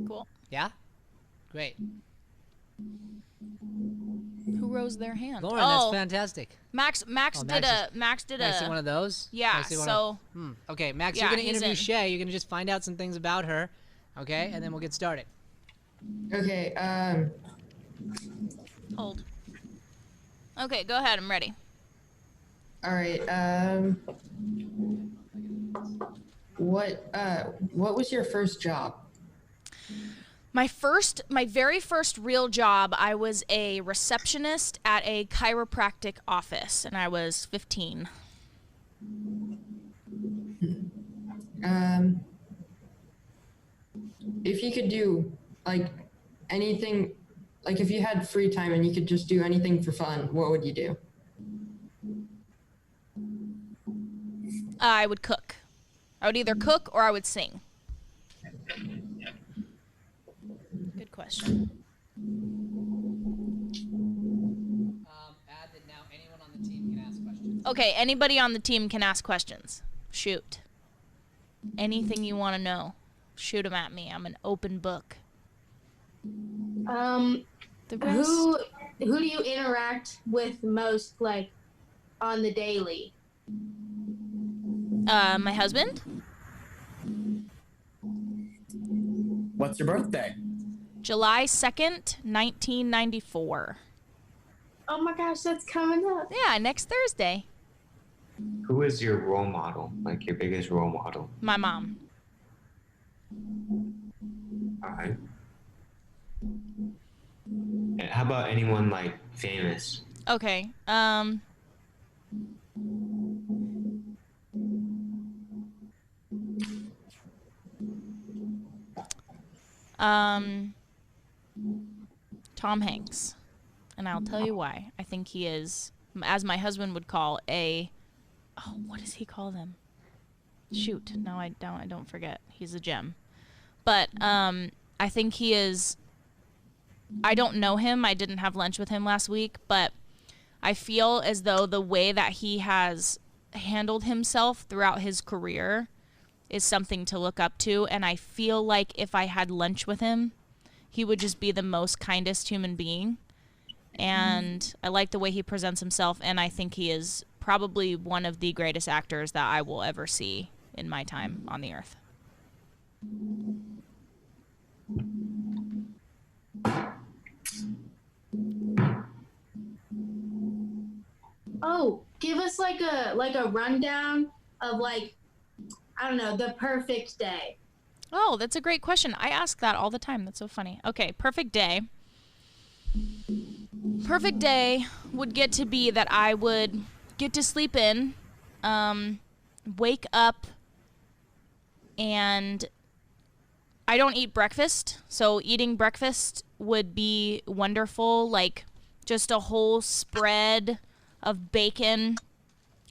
[SPEAKER 8] Cool.
[SPEAKER 1] Yeah? Great.
[SPEAKER 8] Who rose their hand?
[SPEAKER 1] Lauren, that's fantastic.
[SPEAKER 8] Max did
[SPEAKER 1] one of those?
[SPEAKER 8] Yeah,
[SPEAKER 1] Okay, Max,
[SPEAKER 8] yeah,
[SPEAKER 1] you're going to interview
[SPEAKER 8] in.
[SPEAKER 1] Shay. You're going to just find out some things about her, okay? And then we'll get started.
[SPEAKER 7] Okay,
[SPEAKER 8] Hold. Okay, go ahead. I'm ready.
[SPEAKER 7] all right, what was your first job?
[SPEAKER 8] My very first real job, I was a receptionist at a chiropractic office, and I was 15.
[SPEAKER 7] If you could do like anything, like if you had free time and you could just do anything for fun, what would you do?
[SPEAKER 8] I would cook. I would either cook or I would sing. Good question.
[SPEAKER 1] Add that now anyone on the team can ask questions.
[SPEAKER 8] Okay, anybody on the team can ask questions. Shoot. Anything you want to know, shoot them at me. I'm an open book.
[SPEAKER 5] Who do you interact with most, like, on the daily?
[SPEAKER 8] My husband.
[SPEAKER 3] What's your birthday?
[SPEAKER 8] July 2nd, 1994.
[SPEAKER 5] Oh my gosh, that's coming up.
[SPEAKER 8] Yeah, next Thursday.
[SPEAKER 4] Who is your role model? Like your biggest role model?
[SPEAKER 8] My mom.
[SPEAKER 4] All right. And how about anyone like famous?
[SPEAKER 8] Okay. Tom Hanks. And I'll tell you why. I think he is, as my husband would call, what does he call them? Shoot, no, I don't forget. He's a gem. But I think he is, I don't know him. I didn't have lunch with him last week, but I feel as though the way that he has handled himself throughout his career is something to look up to. And I feel like if I had lunch with him, he would just be the most kindest human being. And I like the way he presents himself. And I think he is probably one of the greatest actors that I will ever see in my time on the earth.
[SPEAKER 5] Oh, give us like a rundown of like, I don't know, the perfect day.
[SPEAKER 8] Oh, that's a great question. I ask that all the time. That's so funny. Okay, perfect day. Perfect day would get to be that I would get to sleep in, wake up, and I don't eat breakfast, so eating breakfast would be wonderful, like just a whole spread of bacon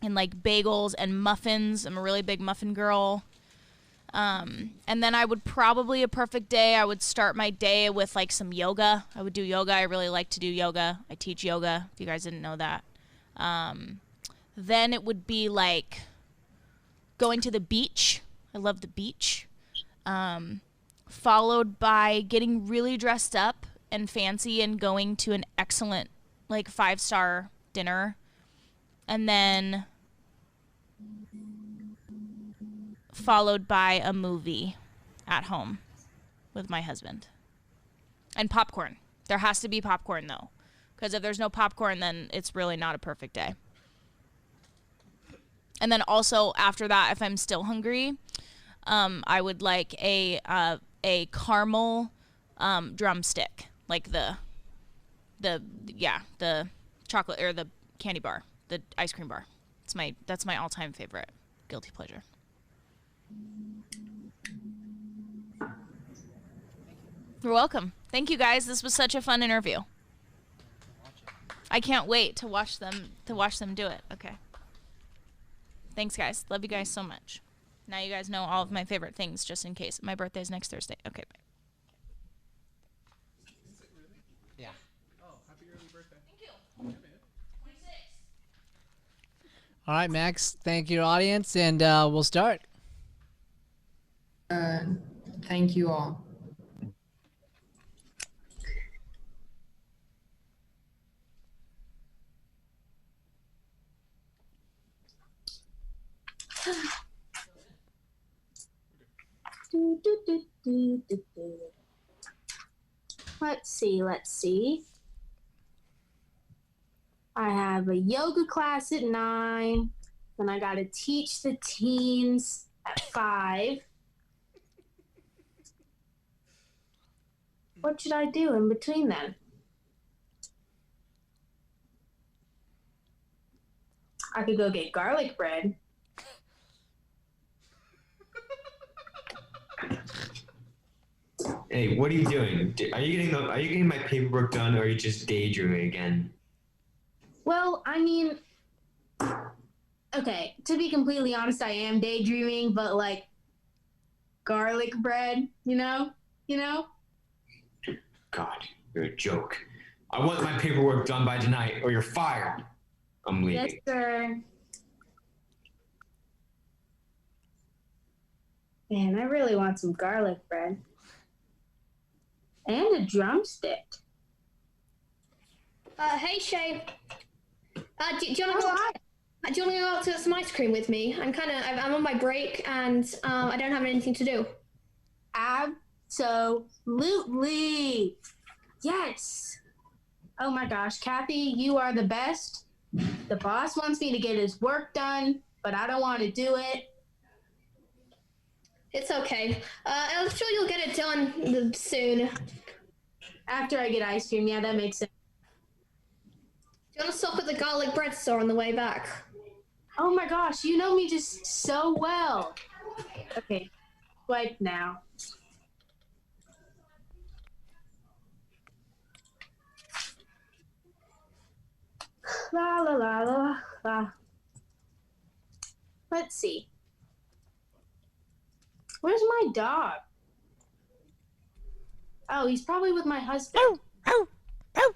[SPEAKER 8] and like bagels and muffins. I'm a really big muffin girl. And then I would probably, a perfect day, I would start my day with like some yoga. I would do yoga. I really like to do yoga. I teach yoga, if you guys didn't know that. Then it would be like going to the beach. I love the beach. Followed by getting really dressed up and fancy and going to an excellent like 5-star dinner. And then followed by a movie at home with my husband. And popcorn. There has to be popcorn, though. Because if there's no popcorn, then it's really not a perfect day. And then also, after that, if I'm still hungry, I would like a caramel drumstick. Like the chocolate, or the candy bar, the ice cream bar. That's my all-time favorite guilty pleasure. You're welcome. Thank you, guys. This was such a fun interview. I can't wait to watch them do it. Okay. Thanks, guys. Love you guys so much. Now you guys know all of my favorite things, just in case. My birthday's next Thursday. Okay, bye.
[SPEAKER 1] Yeah.
[SPEAKER 2] Oh, happy early birthday.
[SPEAKER 8] Thank you. 26.
[SPEAKER 1] All right, Max. Thank you, audience, and we'll start.
[SPEAKER 7] Thank you all.
[SPEAKER 5] Let's see. I have a yoga class at 9. Then I gotta teach the teens at 5. What should I do in between then? I could go get garlic bread.
[SPEAKER 4] Hey, what are you doing? Are you getting my paperwork done, or are you just daydreaming again?
[SPEAKER 5] Well, I mean, okay, to be completely honest, I am daydreaming, but like garlic bread, you know?
[SPEAKER 4] God, you're a joke. I want my paperwork done by tonight, or you're fired. I'm leaving.
[SPEAKER 5] Yes, sir. Man, I really want some garlic bread. And a drumstick.
[SPEAKER 6] Hey, Shay. Do you want to go out to get some ice cream with me? I'm on my break, and I don't have anything to do.
[SPEAKER 5] Absolutely. Yes. Oh my gosh, Kathy, you are the best. The boss wants me to get his work done, but I don't want to do it.
[SPEAKER 6] It's okay. I'm sure you'll get it done soon.
[SPEAKER 5] After I get ice cream, yeah, that makes sense.
[SPEAKER 6] Do you want to stop at the garlic bread store on the way back?
[SPEAKER 5] Oh my gosh, you know me just so well. Okay, swipe now. La la la la la. Let's see. Where's my dog? Oh, he's probably with my husband.
[SPEAKER 1] Ow, ow, ow,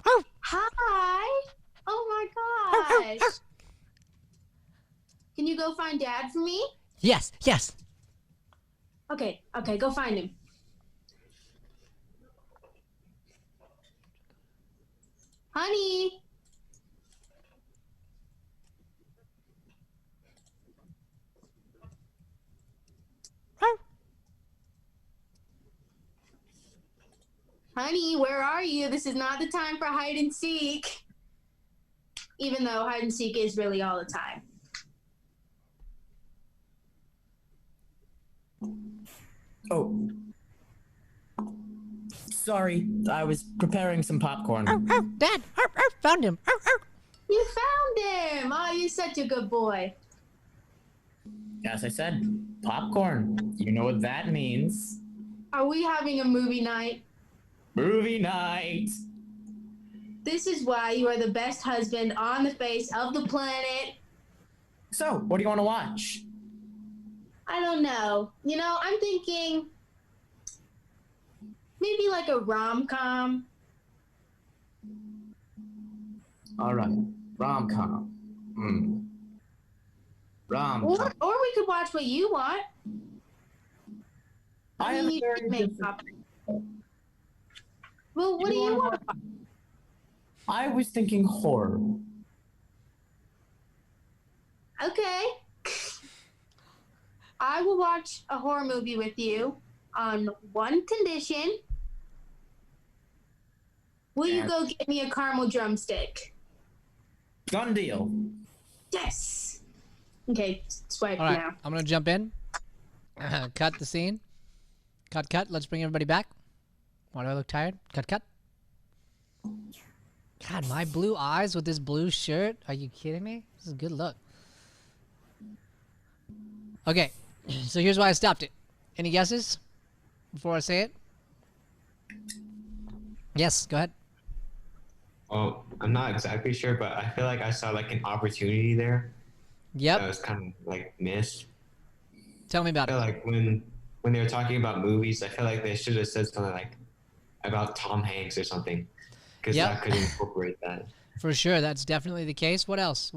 [SPEAKER 1] ow.
[SPEAKER 5] Hi. Oh my
[SPEAKER 1] Ow, ow,
[SPEAKER 5] gosh.
[SPEAKER 1] ow.
[SPEAKER 5] Can you go find Dad for me?
[SPEAKER 1] Yes, yes.
[SPEAKER 5] Okay, go find him. Honey.
[SPEAKER 1] Ow.
[SPEAKER 5] Honey, where are you? This is not the time for hide and seek. Even though hide and seek is really all the time.
[SPEAKER 3] Oh. Sorry, I was preparing some popcorn.
[SPEAKER 1] Ow, ow, Dad, ow, ow, found him. Ow, ow.
[SPEAKER 5] You found him! Oh, you're such a good boy.
[SPEAKER 3] As I said, popcorn. You know what that means.
[SPEAKER 5] Are we having a movie night?
[SPEAKER 3] Movie night.
[SPEAKER 5] This is why you are the best husband on the face of the planet.
[SPEAKER 3] So, what do you want to watch?
[SPEAKER 5] I don't know. You know, I'm thinking maybe like a rom-com.
[SPEAKER 3] All right, rom-com. Rom-com.
[SPEAKER 5] Or we could watch what you want.
[SPEAKER 3] I am
[SPEAKER 5] mean, you
[SPEAKER 3] very
[SPEAKER 5] could make
[SPEAKER 3] different.
[SPEAKER 5] Well, what do you want?
[SPEAKER 3] I was thinking horror.
[SPEAKER 5] Okay. I will watch a horror movie with you on one condition. Will you go get me a caramel drumstick?
[SPEAKER 3] Done deal.
[SPEAKER 5] Yes. Okay, swipe
[SPEAKER 1] All right,
[SPEAKER 5] now.
[SPEAKER 1] I'm gonna jump in. Cut the scene. Cut. Let's bring everybody back. Why do I look tired? Cut. God, my blue eyes with this blue shirt. Are you kidding me? This is a good look. Okay, so here's why I stopped it. Any guesses before I say it? Yes, go ahead.
[SPEAKER 4] Oh, I'm not exactly sure, but I feel like I saw like an opportunity there.
[SPEAKER 1] Yep.
[SPEAKER 4] That was kind of like missed.
[SPEAKER 1] Tell me about
[SPEAKER 4] I feel
[SPEAKER 1] it.
[SPEAKER 4] like when they were talking about movies, I feel like they should have said something like about Tom Hanks or something, because
[SPEAKER 1] Yep.
[SPEAKER 4] that could incorporate that.
[SPEAKER 1] For sure, that's definitely the case. What else?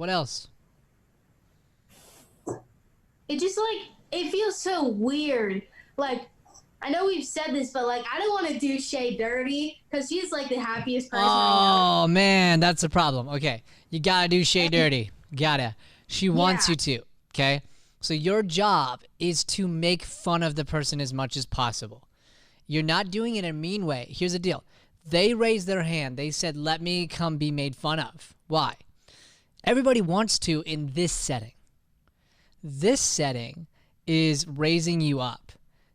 [SPEAKER 5] It just like, it feels so weird. Like, I know we've said this, but like, I don't want to do Shay dirty because she's like the happiest person I
[SPEAKER 1] Oh man, that's a problem. Okay, you gotta do Shay dirty. Gotta. She wants you to. Okay, so your job is to make fun of the person as much as possible. You're not doing it in a mean way. Here's the deal. They raised their hand. They said, "Let me come be made fun of." Why? Everybody wants to in this setting. This setting is raising you up.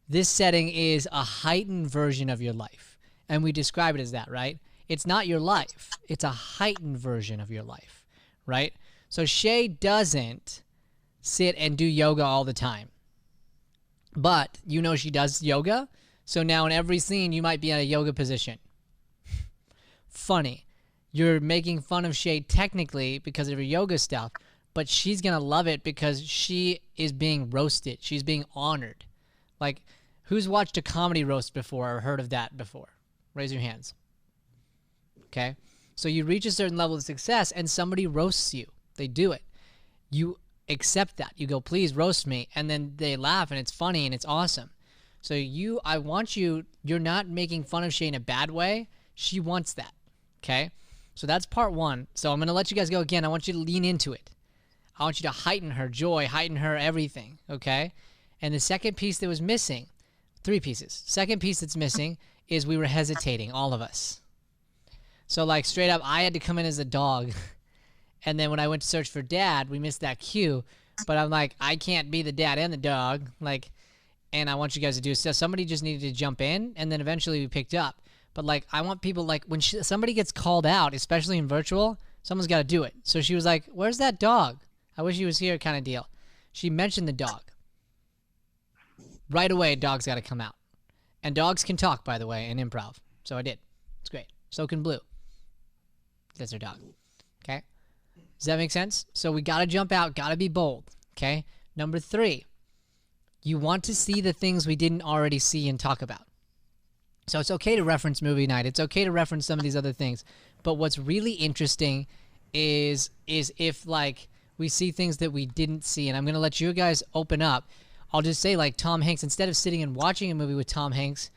[SPEAKER 1] This setting is a heightened version of your life. And we describe it as that, right? It's not your life. It's a heightened version of your life, right? So Shay doesn't sit and do yoga all the time. But you know she does yoga. So now in every scene, you might be in a yoga position. Funny. You're making fun of Shay technically because of her yoga stuff, but she's going to love it because she is being roasted. She's being honored. Like, who's watched a comedy roast before or heard of that before? Raise your hands. Okay? So you reach a certain level of success and somebody roasts you. They do it. You accept that. You go, please roast me. And then they laugh and it's funny and it's awesome. So I want you, you're not making fun of Shay in a bad way. She wants that. Okay? So that's part one. So I'm going to let you guys go again. I want you to lean into it. I want you to heighten her joy, heighten her everything. Okay? And the second piece that was missing, 3 pieces. Second piece that's missing is we were hesitating, all of us. So like straight up, I had to come in as a dog. And then when I went to search for dad, we missed that cue. But I'm like, I can't be the dad and the dog. Like, and I want you guys to do so. Somebody just needed to jump in, and then eventually we picked up. But like, I want people, like, when somebody gets called out, especially in virtual, someone's got to do it. So she was like, where's that dog? I wish he was here, kind of deal. She mentioned the dog. Right away, dog's got to come out. And dogs can talk, by the way, in improv. So I did. It's great. So can Blue. That's her dog. Okay? Does that make sense? So we gotta jump out, gotta be bold. Okay? Number 3, you want to see the things we didn't already see and talk about. So it's okay to reference movie night. It's okay to reference some of these other things. But what's really interesting is if, like, we see things that we didn't see. And I'm going to let you guys open up. I'll just say, like, Tom Hanks, instead of sitting and watching a movie with Tom Hanks,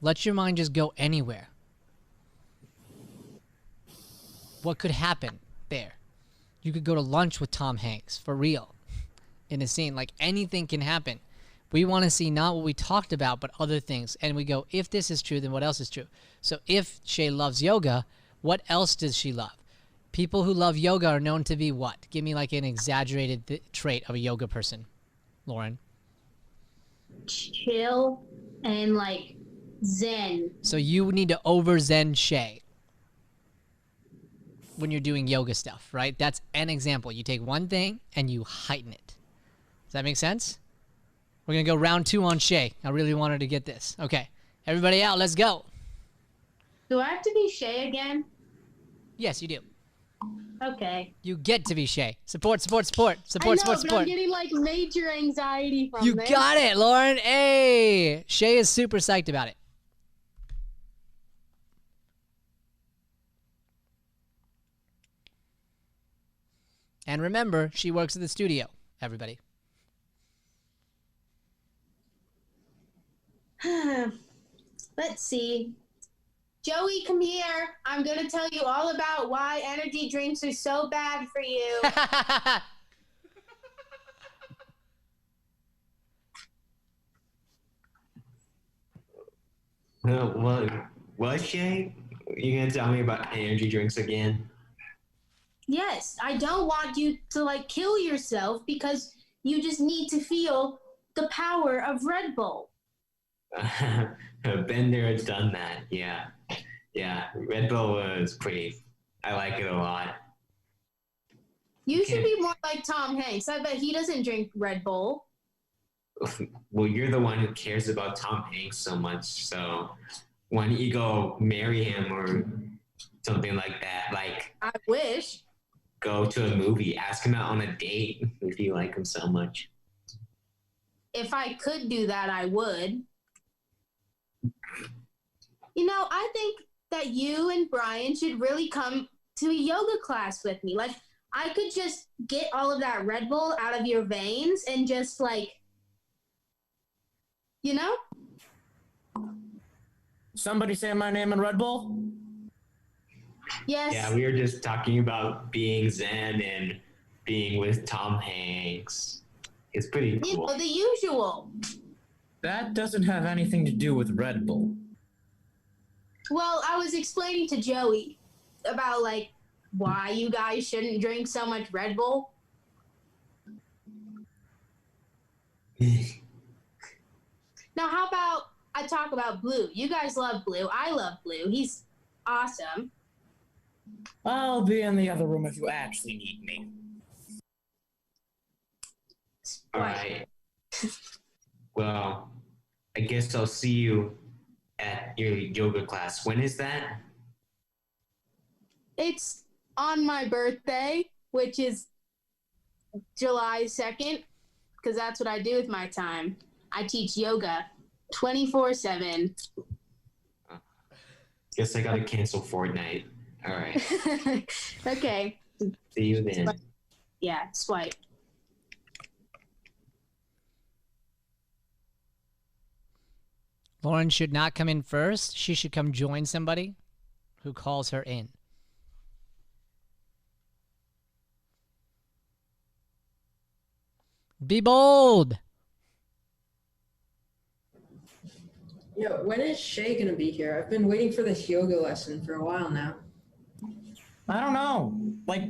[SPEAKER 1] let your mind just go anywhere. What could happen there? You could go to lunch with Tom Hanks, for real, in a scene. Like, anything can happen. We want to see not what we talked about, but other things. And we go, if this is true, then what else is true? So if Shay loves yoga, what else does she love? People who love yoga are known to be what? Give me like an exaggerated trait of a yoga person, Lauren.
[SPEAKER 5] Chill and like zen.
[SPEAKER 1] So you need to over-zen Shay when you're doing yoga stuff, right? That's an example. You take one thing and you heighten it. Does that make sense? We're going to go round 2 on Shay. I really wanted to get this. Okay. Everybody out. Let's go.
[SPEAKER 5] Do I have to be Shay again?
[SPEAKER 1] Yes, you do.
[SPEAKER 5] Okay.
[SPEAKER 1] You get to be Shay. Support, support, support. Support,
[SPEAKER 5] I know,
[SPEAKER 1] support,
[SPEAKER 5] but
[SPEAKER 1] support.
[SPEAKER 5] I'm getting like major anxiety from
[SPEAKER 1] You
[SPEAKER 5] this.
[SPEAKER 1] got it, Lauren. Hey. Shay is super psyched about it. And remember, she works at the studio, everybody.
[SPEAKER 5] Let's see. Joey, come here. I'm going to tell you all about why energy drinks are so bad for you.
[SPEAKER 4] What, Shay? You gonna tell me about energy drinks again?
[SPEAKER 5] Yes, I don't want you to like kill yourself because you just need to feel the power of Red Bull.
[SPEAKER 4] Been there, done that. Yeah. Red Bull was pretty. I like it a lot.
[SPEAKER 5] You should be more like Tom Hanks. I bet he doesn't drink Red Bull.
[SPEAKER 4] Well, you're the one who cares about Tom Hanks so much. So why don't you go marry him or something like that? Like,
[SPEAKER 5] I wish.
[SPEAKER 4] Go to a movie, ask him out on a date if you like him so much.
[SPEAKER 5] If I could do that, I would. You know, I think that you and Brian should really come to a yoga class with me. Like, I could just get all of that Red Bull out of your veins and just, like, you know?
[SPEAKER 3] Somebody say my name in Red Bull?
[SPEAKER 5] Yes.
[SPEAKER 4] Yeah, we were just talking about being zen and being with Tom Hanks. It's pretty cool.
[SPEAKER 5] You know, the usual.
[SPEAKER 3] That doesn't have anything to do with Red Bull.
[SPEAKER 5] Well, I was explaining to Joey about, like, why you guys shouldn't drink so much Red Bull. Now, how about I talk about Blue? You guys love Blue. I love Blue. He's awesome.
[SPEAKER 3] I'll be in the other room if you actually need me.
[SPEAKER 4] All right. Well, I guess I'll see you at your yoga class. When is that?
[SPEAKER 5] It's on my birthday, which is July 2nd, because that's what I do with my time. I teach yoga 24/7.
[SPEAKER 4] Guess I gotta cancel Fortnite. All right.
[SPEAKER 5] Okay.
[SPEAKER 4] See you then.
[SPEAKER 5] Yeah, swipe.
[SPEAKER 1] Lauren should not come in first. She should come join somebody who calls her in. Be bold.
[SPEAKER 7] Yeah, when is Shay gonna be here? I've been waiting for this yoga lesson for a while now.
[SPEAKER 3] I don't know. Like,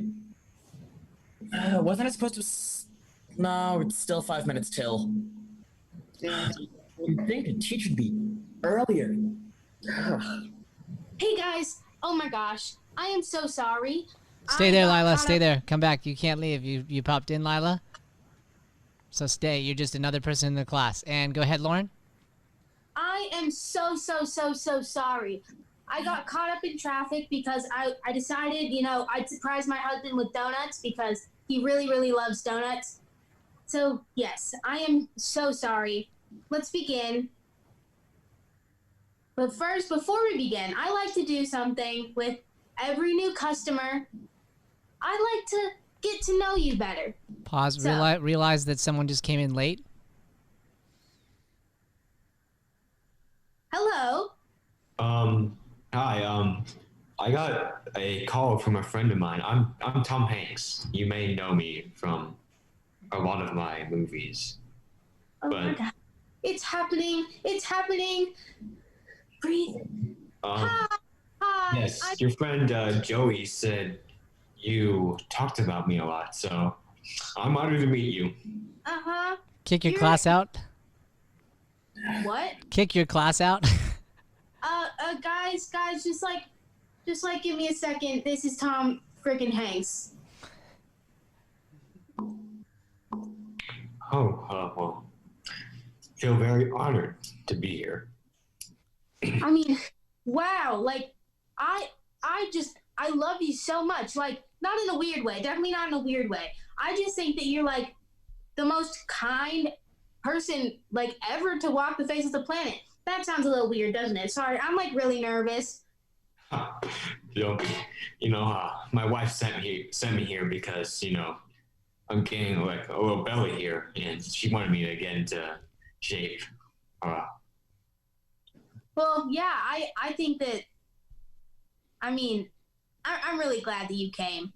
[SPEAKER 3] wasn't it supposed to? No, it's still 5 minutes till.
[SPEAKER 7] Yeah.
[SPEAKER 3] You'd think the teacher would be earlier.
[SPEAKER 5] Hey guys! Oh my gosh! I am so sorry.
[SPEAKER 1] Stay there, Lila. Stay there. Come back. You can't leave. You popped in, Lila. So stay. You're just another person in the class. And go ahead, Lauren.
[SPEAKER 5] I am so sorry. I got caught up in traffic because I decided, you know, I'd surprise my husband with donuts because he really, really loves donuts. So, yes, I am so sorry. Let's begin. But first, before we begin, I like to do something with every new customer. I like to get to know you better.
[SPEAKER 1] Pause.
[SPEAKER 5] So,
[SPEAKER 1] Realize that someone just came in late.
[SPEAKER 5] hello.
[SPEAKER 4] Hi. I got a call from a friend of mine. I'm Tom Hanks. You may know me from a lot of my movies.
[SPEAKER 5] Oh my God. It's happening. It's happening. Breathe. Hi.
[SPEAKER 4] Yes, your friend Joey said you talked about me a lot, so I'm honored to meet you.
[SPEAKER 5] Uh-huh.
[SPEAKER 1] Kick your class out.
[SPEAKER 5] What?
[SPEAKER 1] Kick your class out.
[SPEAKER 5] Guys, just give me a second. This is Tom freaking Hanks.
[SPEAKER 4] Well, feel very honored to be here.
[SPEAKER 5] I mean, wow, like, I love you so much. Like, not in a weird way, definitely not in a weird way. I just think that you're, like, the most kind person, like, ever to walk the face of the planet. That sounds a little weird, doesn't it? Sorry, I'm, like, really nervous.
[SPEAKER 4] My wife sent me here because, I'm getting, like, a little belly here, and she wanted me to get into shape.
[SPEAKER 5] Well, yeah, I think that, I mean, I'm really glad that you came.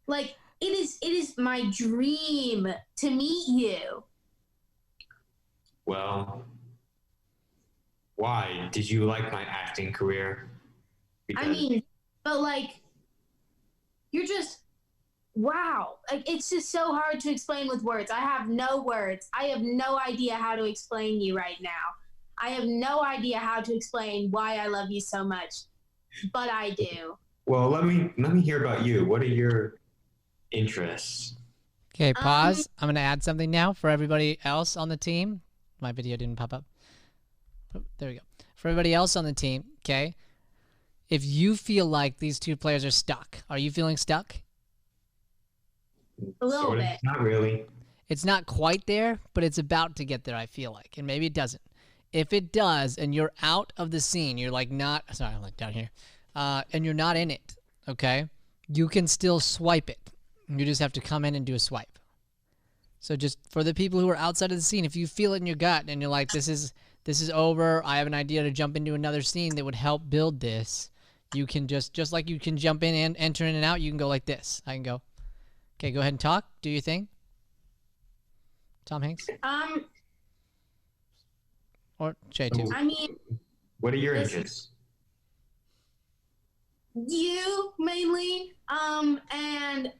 [SPEAKER 5] Like, it is my dream to meet you.
[SPEAKER 4] Well, why? Did you like my acting career?
[SPEAKER 5] I mean, but like, you're just, wow. Like, it's just so hard to explain with words. I have no words. I have no idea how to explain you right now. I have no idea how to explain why I love you so much, but I do.
[SPEAKER 4] Well, let me hear about you. What are your interests?
[SPEAKER 1] Okay, pause. I'm going to add something now for everybody else on the team. My video didn't pop up. Oh, there we go. For everybody else on the team, okay? If you feel like these two players are stuck, are you feeling stuck?
[SPEAKER 5] A little bit.
[SPEAKER 4] Not really.
[SPEAKER 1] It's not quite there, but it's about to get there, I feel like. And maybe it doesn't. If it does, and you're out of the scene, you're like not, sorry, I'm like down here, and you're not in it, okay? You can still swipe it. You just have to come in and do a swipe. So just for the people who are outside of the scene, if you feel it in your gut and you're like, this is over, I have an idea to jump into another scene that would help build this, you can just like you can jump in and enter in and out, you can go like this. I can go, okay, go ahead and talk, do your thing. Tom Hanks? Or Jay too.
[SPEAKER 5] I mean,
[SPEAKER 4] what are your interests?
[SPEAKER 5] You mainly, and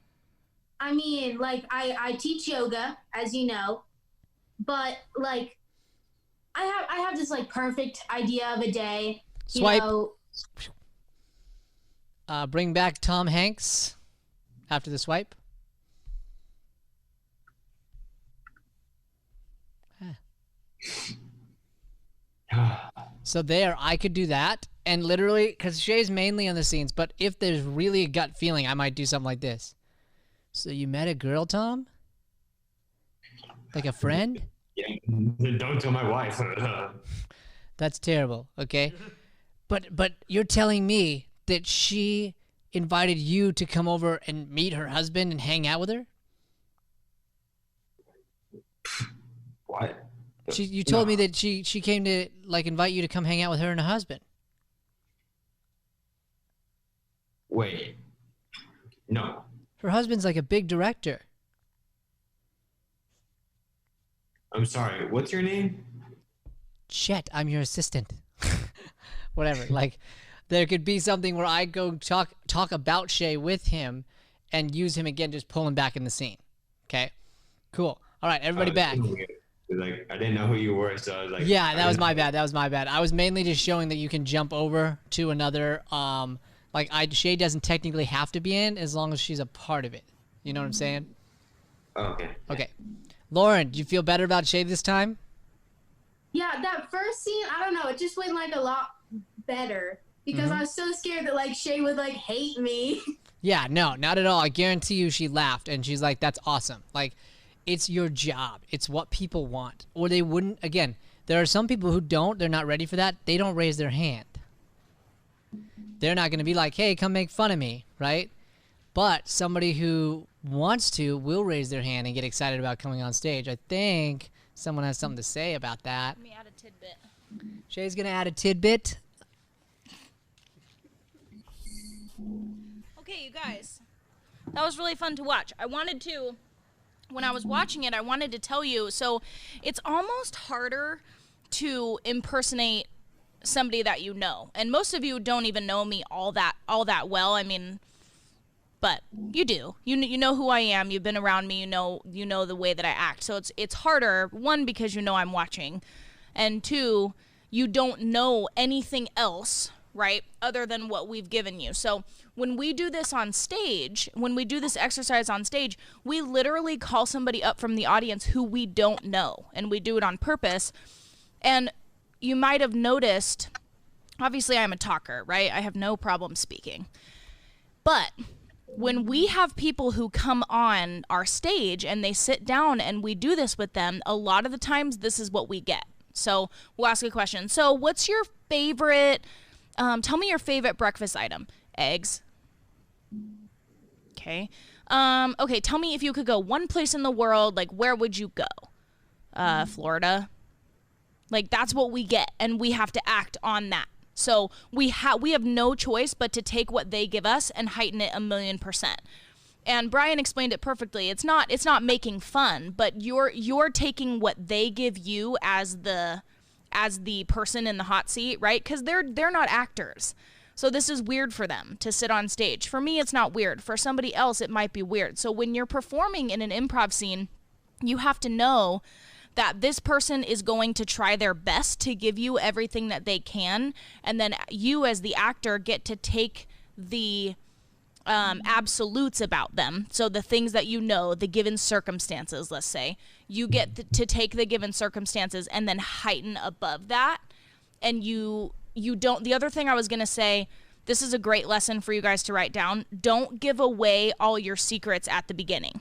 [SPEAKER 5] I mean, like, I teach yoga, as you know, but like, I have this like perfect idea of a day.
[SPEAKER 1] Swipe.
[SPEAKER 5] You know,
[SPEAKER 1] Bring back Tom Hanks after the swipe. So there, I could do that, and literally, because Shay's mainly on the scenes, but if there's really a gut feeling, I might do something like this. So you met a girl, Tom? Like a friend?
[SPEAKER 4] Yeah, don't tell my wife.
[SPEAKER 1] That's terrible, okay? But you're telling me that she invited you to come over and meet her husband and hang out with her?
[SPEAKER 4] What?
[SPEAKER 1] You told me that she came to like invite you to come hang out with her and her husband.
[SPEAKER 4] Wait. No.
[SPEAKER 1] Her husband's like a big director.
[SPEAKER 4] I'm sorry. What's your name?
[SPEAKER 1] Chet, I'm your assistant. Whatever. Like, there could be something where I go talk about Shay with him and use him again, just pull him back in the scene. Okay? Cool. All right, everybody back.
[SPEAKER 4] Like, I didn't know who you were, so I was like...
[SPEAKER 1] Yeah, that was my bad. That was my bad. I was mainly just showing that you can jump over to another, Shay doesn't technically have to be in as long as she's a part of it. You know what I'm saying?
[SPEAKER 4] Okay.
[SPEAKER 1] Okay. Lauren, do you feel better about Shay this time?
[SPEAKER 5] yeah, that first scene, I don't know, it just went like a lot better because I was so scared that like Shay would like hate me.
[SPEAKER 1] Yeah, no, not at all. I guarantee you she laughed and she's like, that's awesome. Like, it's your job. It's what people want. Or they wouldn't, again, there are some people who don't, they're not ready for that. They don't raise their hand. They're not going to be like, hey, come make fun of me, right? But somebody who wants to will raise their hand and get excited about coming on stage. I think someone has something to say about that.
[SPEAKER 8] Let me add a tidbit.
[SPEAKER 1] Shay's going to add a tidbit.
[SPEAKER 8] Okay, you guys. That was really fun to watch. When I was watching it, I wanted to tell you, so it's almost harder to impersonate somebody that you know. And most of you don't even know me all that well. I mean, but you do. You know who I am. You've been around me. You know the way that I act. So it's harder, one, because you know I'm watching, and two, you don't know anything else, right, other than what we've given you. So when we do this on stage, when we do this exercise on stage, we literally call somebody up from the audience who we don't know, and we do it on purpose. And you might have noticed, obviously I'm a talker, right? I have no problem speaking. But when we have people who come on our stage and they sit down and we do this with them, a lot of the times this is what we get. So we'll ask a question. So what's your favorite, tell me your favorite breakfast item. Eggs. Okay. Okay, tell me if you could go one place in the world, like where would you go? Florida. Like that's what we get, and we have to act on that. So we have no choice but to take what they give us and heighten it 1,000,000%. And Brian explained it perfectly. It's not making fun, but you're taking what they give you as the person in the hot seat, right? Because they're not actors. So this is weird for them to sit on stage. For me, it's not weird. For somebody else, it might be weird. So when you're performing in an improv scene, you have to know that this person is going to try their best to give you everything that they can, and then you as the actor get to take the absolutes about them. So the things that you know, the given circumstances, let's say, you get to take the given circumstances and then heighten above that. And you don't, the other thing I was going to say, this is a great lesson for you guys to write down. Don't give away all your secrets at the beginning,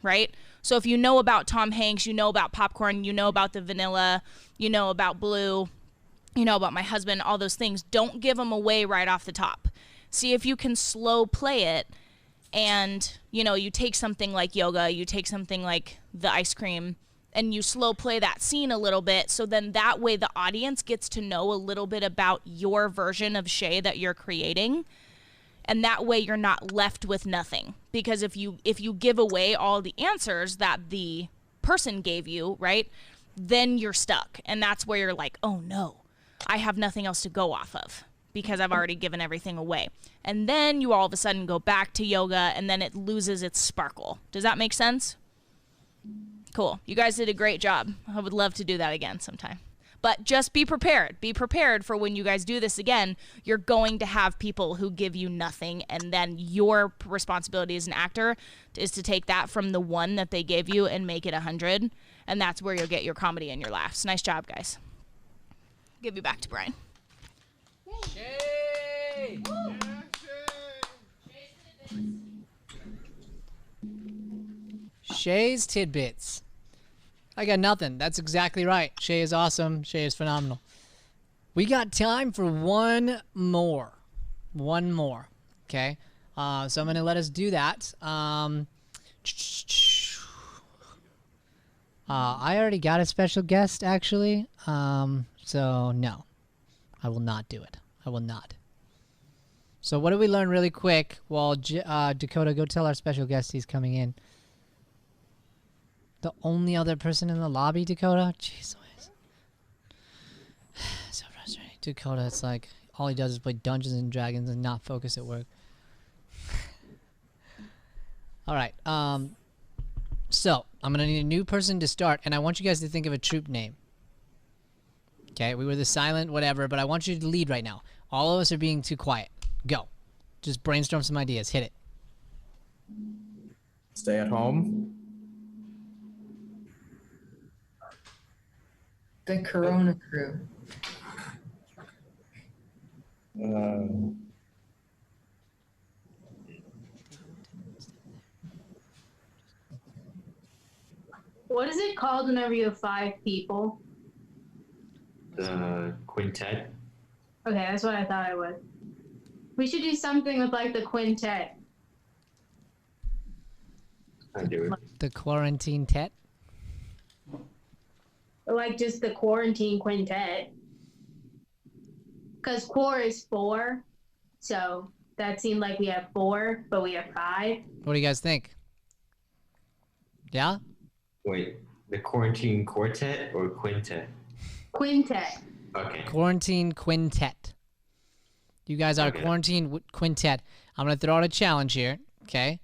[SPEAKER 8] right? So if you know about Tom Hanks, you know about popcorn, you know about the vanilla, you know about blue, you know about my husband, all those things, don't give them away right off the top. See if you can slow play it, and, you know, you take something like yoga, you take something like the ice cream, and you slow play that scene a little bit, so then that way the audience gets to know a little bit about your version of Shay that you're creating. And that way you're not left with nothing. Because if you give away all the answers that the person gave you, right, then you're stuck. And that's where you're like, oh no, I have nothing else to go off of because I've already given everything away. And then you all of a sudden go back to yoga, and then it loses its sparkle. Does that make sense? Cool. You guys did a great job. I would love to do that again sometime. But just be prepared. Be prepared for when you guys do this again, you're going to have people who give you nothing, and then your responsibility as an actor is to take that from the one that they gave you and make it 100, and that's where you'll get your comedy and your laughs. Nice job, guys. Give you back to Brian.
[SPEAKER 1] Shay! Shay's tidbits. I got nothing. That's exactly right. Shay is awesome. Shay is phenomenal. We got time for one more. One more. Okay? So I'm going to let us do that. I already got a special guest, actually. So, no. I will not do it. I will not. So what did we learn really quick? Well, Dakota, go tell our special guest he's coming in. The only other person in the lobby, Dakota? Jeez Louise. So frustrating. Dakota, it's like, all he does is play Dungeons and Dragons and not focus at work. Alright, so, I'm gonna need a new person to start, and I want you guys to think of a troupe name. Okay, we were the silent whatever, but I want you to lead right now. All of us are being too quiet. Go. Just brainstorm some ideas. Hit it.
[SPEAKER 3] Stay at home.
[SPEAKER 7] The Corona Crew.
[SPEAKER 5] What is it called whenever you have 5 people?
[SPEAKER 4] The quintet.
[SPEAKER 5] Okay, that's what I thought I would. We should do something with like the quintet.
[SPEAKER 4] I do it.
[SPEAKER 1] The quarantine tet.
[SPEAKER 5] Like just the quarantine quintet. Because quar is 4. So that seemed like we have 4, but we have 5.
[SPEAKER 1] What do you guys think? Yeah?
[SPEAKER 4] Wait, the quarantine quartet or quintet?
[SPEAKER 5] Quintet.
[SPEAKER 4] Okay.
[SPEAKER 1] Quarantine quintet. You guys are quarantine quintet. I'm going to throw out a challenge here, okay?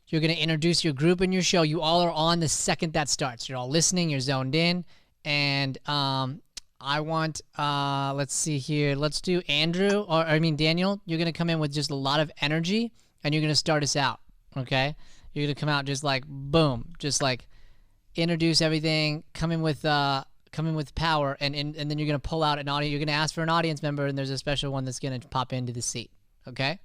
[SPEAKER 1] You're going to introduce your group and your show. You all are on the second that starts. You're all listening. You're zoned in. And I want, let's see here. Let's do Andrew, Daniel. You're going to come in with just a lot of energy, and you're going to start us out, okay? You're going to come out just like, boom, just like introduce everything, come in with power, and then you're going to pull out an audience. You're going to ask for an audience member, and there's a special one that's going to pop into the seat, okay?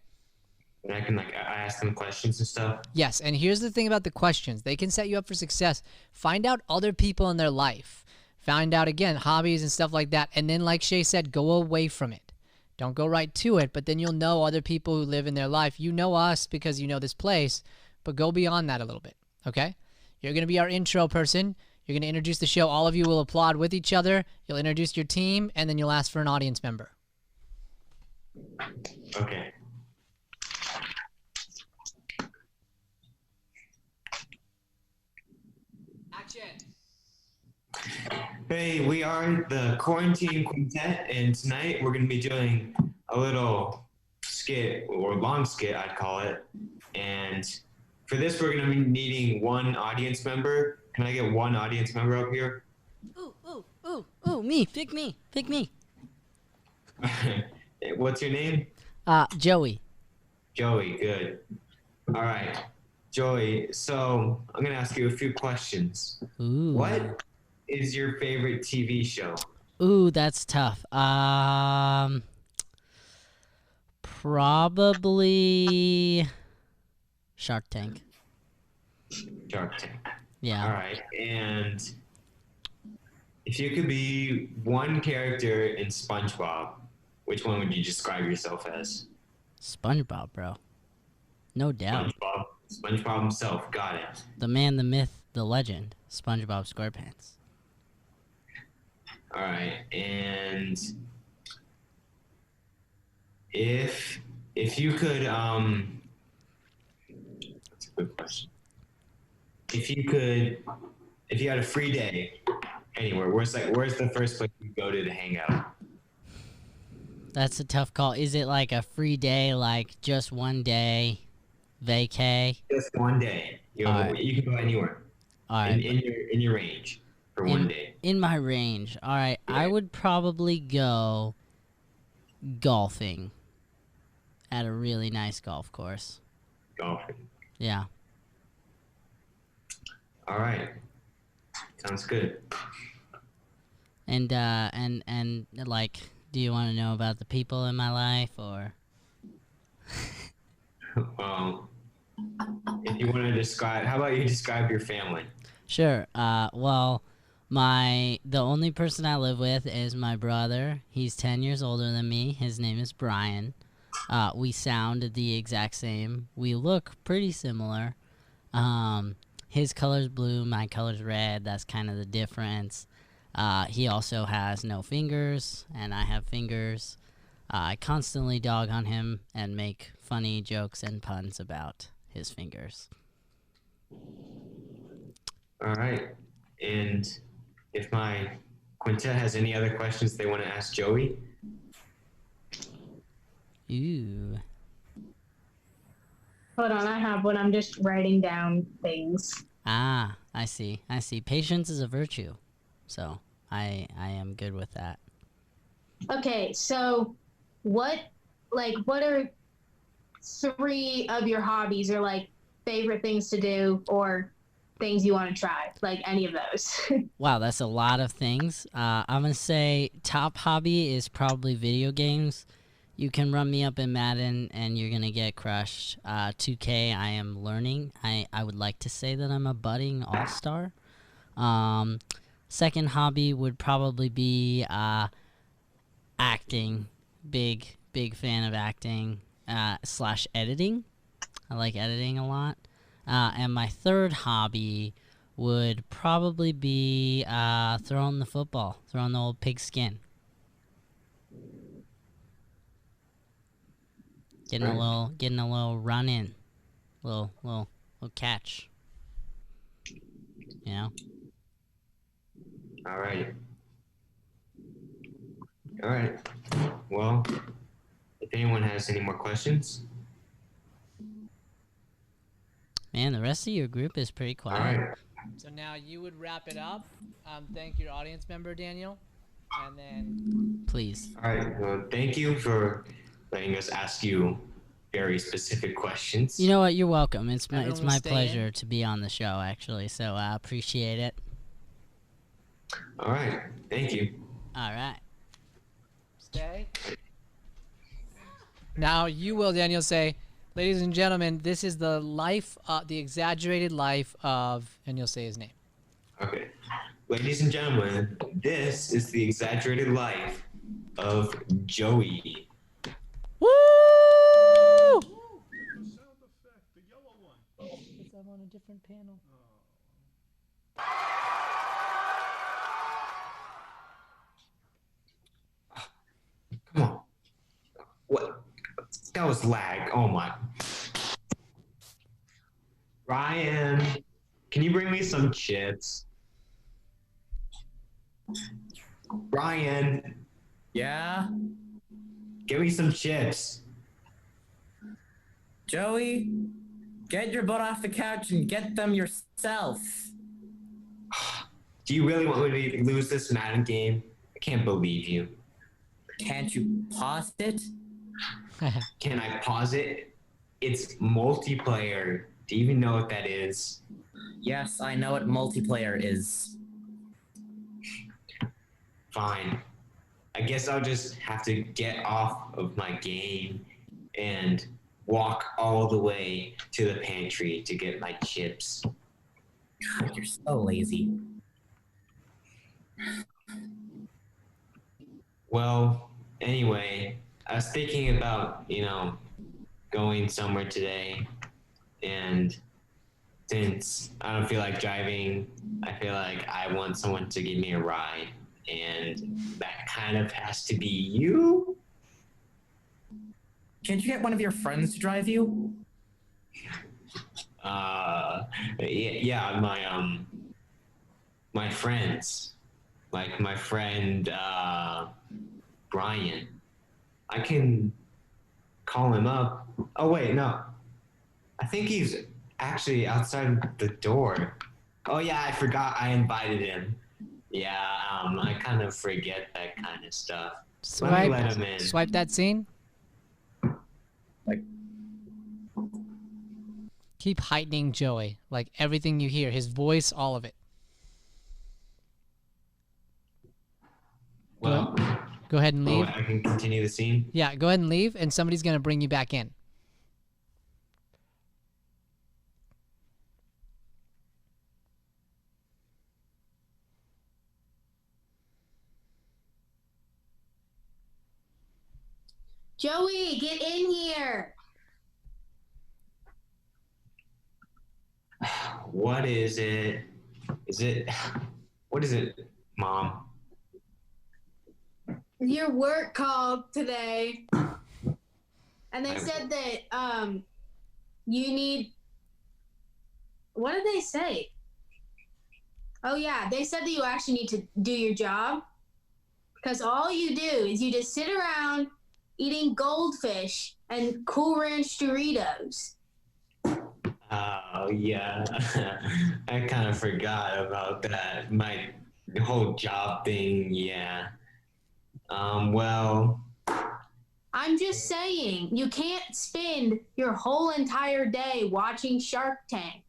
[SPEAKER 4] And I can I ask them questions and stuff.
[SPEAKER 1] Yes, and here's the thing about the questions. They can set you up for success. Find out other people in their life. Find out, again, hobbies and stuff like that. And then, like Shay said, go away from it. Don't go right to it, but then you'll know other people who live in their life. You know us because you know this place, but go beyond that a little bit, okay? You're going to be our intro person. You're going to introduce the show. All of you will applaud with each other. You'll introduce your team, and then you'll ask for an audience member.
[SPEAKER 4] Okay.
[SPEAKER 1] Action.
[SPEAKER 4] Hey, we are the Quarantine Quintet, and tonight we're going to be doing a little skit, or long skit, I'd call it. And for this, we're going to be needing one audience member. Can I get one audience member up here?
[SPEAKER 9] Ooh, me. Pick me.
[SPEAKER 4] What's your name?
[SPEAKER 9] Joey.
[SPEAKER 4] Joey, good. All right. Joey, so I'm going to ask you a few questions.
[SPEAKER 9] Ooh.
[SPEAKER 4] What is your favorite TV show?
[SPEAKER 9] Ooh, that's tough. Probably Shark Tank.
[SPEAKER 4] Shark Tank.
[SPEAKER 9] Yeah.
[SPEAKER 4] All right. And if you could be one character in SpongeBob, which one would you describe yourself as?
[SPEAKER 9] SpongeBob, bro. No doubt.
[SPEAKER 4] SpongeBob himself. Got it.
[SPEAKER 9] The man, the myth, the legend. SpongeBob SquarePants.
[SPEAKER 4] All right. And if you could that's a good question. If you had a free day anywhere, where's the first place you go to hang out?
[SPEAKER 9] That's a tough call. Is it like a free day, like just one day, vacay?
[SPEAKER 4] Just one day. You can go anywhere.
[SPEAKER 9] All right.
[SPEAKER 4] In your range for one day.
[SPEAKER 9] In my range. All right. Yeah. I would probably go golfing at a really nice golf course.
[SPEAKER 4] Golfing.
[SPEAKER 9] Yeah.
[SPEAKER 4] All right. Sounds good.
[SPEAKER 9] And like, do you want to know about the people in my life, or?
[SPEAKER 4] Well, if you want to describe, how about you describe your family?
[SPEAKER 9] Sure. Well, the only person I live with is my brother. He's 10 years older than me. His name is Brian. We sound the exact same. We look pretty similar. His color's blue, my color's red. That's kind of the difference. He also has no fingers, and I have fingers. I constantly dog on him and make funny jokes and puns about his fingers.
[SPEAKER 4] All right. And if my quintet has any other questions they want to ask Joey?
[SPEAKER 9] Ooh.
[SPEAKER 5] Hold on, I have one. I'm just writing down things.
[SPEAKER 9] Ah, I see. Patience is a virtue. So I am good with that.
[SPEAKER 5] Okay, so what are 3 of your hobbies or like favorite things to do or things you want to try? Like any of those.
[SPEAKER 9] Wow, that's a lot of things. I'm gonna say top hobby is probably video games. You can run me up in Madden and you're going to get crushed. 2K, I am learning. I would like to say that I'm a budding all-star. Second hobby would probably be acting. Big fan of acting / editing. I like editing a lot. And my third hobby would probably be throwing the football, throwing the old pigskin. Getting a little run in, little catch. You know.
[SPEAKER 4] All right. Well, if anyone has any more questions.
[SPEAKER 9] Man, the rest of your group is pretty quiet.
[SPEAKER 4] All right.
[SPEAKER 1] So now you would wrap it up. Thank your audience member, Daniel, and then.
[SPEAKER 9] Please.
[SPEAKER 4] All right. Well, thank you for letting us ask you very specific questions.
[SPEAKER 9] You know what? You're welcome. It's
[SPEAKER 1] Everyone
[SPEAKER 9] my
[SPEAKER 1] stay
[SPEAKER 9] pleasure
[SPEAKER 1] in.
[SPEAKER 9] to be on the show, actually. So I appreciate it.
[SPEAKER 4] All right. Thank you.
[SPEAKER 9] All right.
[SPEAKER 1] Stay. Now you will, Daniel, say, ladies and gentlemen, this is the life, the exaggerated life of, and you'll say his name.
[SPEAKER 4] Okay. Ladies and gentlemen, this is the exaggerated life of Joey.
[SPEAKER 1] Woo! Because I'm on a different panel.
[SPEAKER 4] Come on. What? That was lag. Oh my. Ryan, can you bring me some chips? Ryan,
[SPEAKER 3] Yeah?
[SPEAKER 4] give me some chips.
[SPEAKER 3] Joey, get your butt off the couch and get them yourself.
[SPEAKER 4] Do you really want me to lose this Madden game? I can't believe you.
[SPEAKER 3] Can't you pause it?
[SPEAKER 4] Can I pause it? It's multiplayer. Do you even know what that is?
[SPEAKER 3] Yes, I know what multiplayer is.
[SPEAKER 4] Fine. I guess I'll just have to get off of my game and walk all the way to the pantry to get my chips.
[SPEAKER 3] God, you're so lazy.
[SPEAKER 4] Well, anyway, I was thinking about, going somewhere today, and since I don't feel like driving, I feel like I want someone to give me a ride, and that kind of has to be you.
[SPEAKER 3] Can't you get one of your friends to drive you?
[SPEAKER 4] Yeah, my friends, like my friend Brian. I can call him up. Oh wait, no. I think he's actually outside the door. Oh yeah, I forgot I invited him. Yeah, I kind of forget that kind of stuff. Let me let him in.
[SPEAKER 1] Swipe that scene.
[SPEAKER 3] Like,
[SPEAKER 1] Keep heightening Joey. Like everything you hear, his voice, all of it.
[SPEAKER 4] Well,
[SPEAKER 1] Go ahead and leave.
[SPEAKER 4] I can continue the scene.
[SPEAKER 1] Yeah, go ahead and leave, and somebody's going to bring you back in.
[SPEAKER 5] Joey, get in here.
[SPEAKER 4] What is it? What is it, Mom?
[SPEAKER 5] Your work called today. And they said that you need, what did they say? Oh yeah, they said that you actually need to do your job. Because all you do is you just sit around eating goldfish and Cool Ranch Doritos.
[SPEAKER 4] Oh, yeah. I kind of forgot about that. My whole job thing, yeah. Well...
[SPEAKER 5] I'm just saying, you can't spend your whole entire day watching Shark Tank.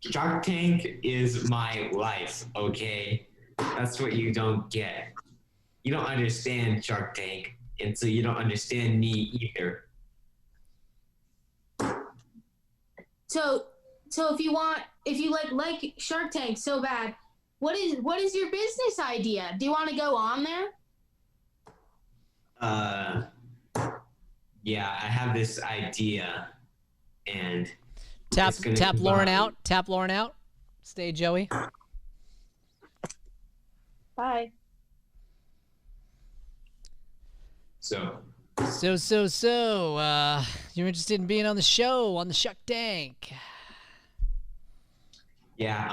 [SPEAKER 4] Shark Tank is my life, okay? That's what you don't get. You don't understand Shark Tank. and so you don't understand me either.
[SPEAKER 5] So if you like Shark Tank so bad, what is your business idea? Do you want to go on there?
[SPEAKER 4] Yeah, I have this idea, and
[SPEAKER 1] Tap Lauren out. Tap Lauren out. Stay, Joey.
[SPEAKER 5] Bye.
[SPEAKER 4] So,
[SPEAKER 1] you're interested in being on the show, on the Shark Tank.
[SPEAKER 4] yeah,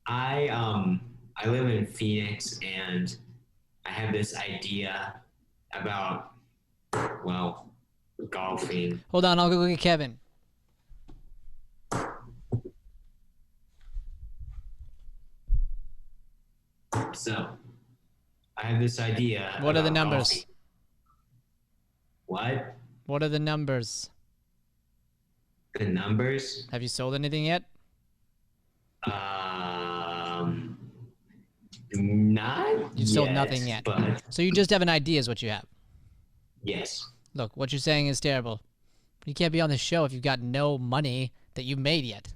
[SPEAKER 4] I live in Phoenix, and I have this idea about, well, golfing.
[SPEAKER 1] Hold on, I'll go get Kevin.
[SPEAKER 4] So, I have this idea.
[SPEAKER 1] What are the
[SPEAKER 4] about
[SPEAKER 1] numbers?
[SPEAKER 4] golfing. What?
[SPEAKER 1] What are the numbers?
[SPEAKER 4] The numbers?
[SPEAKER 1] Have you sold anything yet?
[SPEAKER 4] Not
[SPEAKER 1] You've sold nothing yet.
[SPEAKER 4] But
[SPEAKER 1] So you just have an idea is what you have.
[SPEAKER 4] yes.
[SPEAKER 1] Look, what you're saying is terrible. You can't be on the show if you've got no money that you've made yet.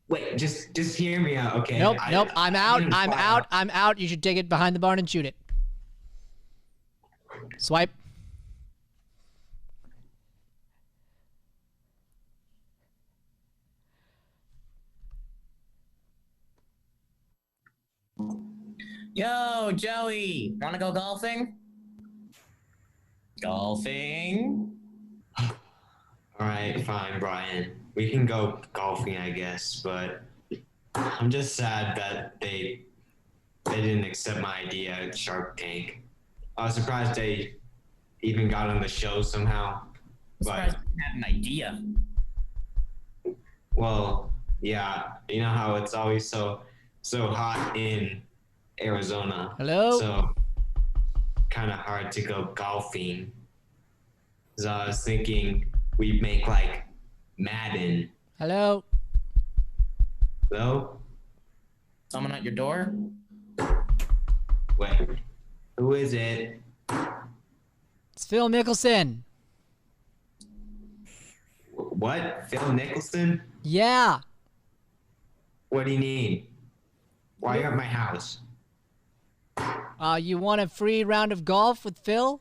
[SPEAKER 4] Wait, just hear me out, okay?
[SPEAKER 1] Nope, I'm out. You should take it behind the barn and shoot it. Swipe.
[SPEAKER 3] Yo, Joey, wanna go golfing? Golfing?
[SPEAKER 4] All right, fine, Brian. We can go golfing, I guess, but I'm just sad that they didn't accept my idea at Shark Tank. I was surprised they even got on the show somehow.
[SPEAKER 3] I'm surprised you had an idea.
[SPEAKER 4] Well, yeah, you know how it's always so hot in Arizona.
[SPEAKER 1] Hello?
[SPEAKER 4] So kind of hard to go golfing. So I was thinking we'd make like Madden.
[SPEAKER 1] Hello?
[SPEAKER 4] Hello?
[SPEAKER 3] Someone at your door?
[SPEAKER 4] Wait, who is it?
[SPEAKER 1] It's Phil Mickelson.
[SPEAKER 4] What? Phil Nicholson?
[SPEAKER 1] Yeah.
[SPEAKER 4] What do you need? Why are you at my house?
[SPEAKER 1] You want a free round of golf with Phil?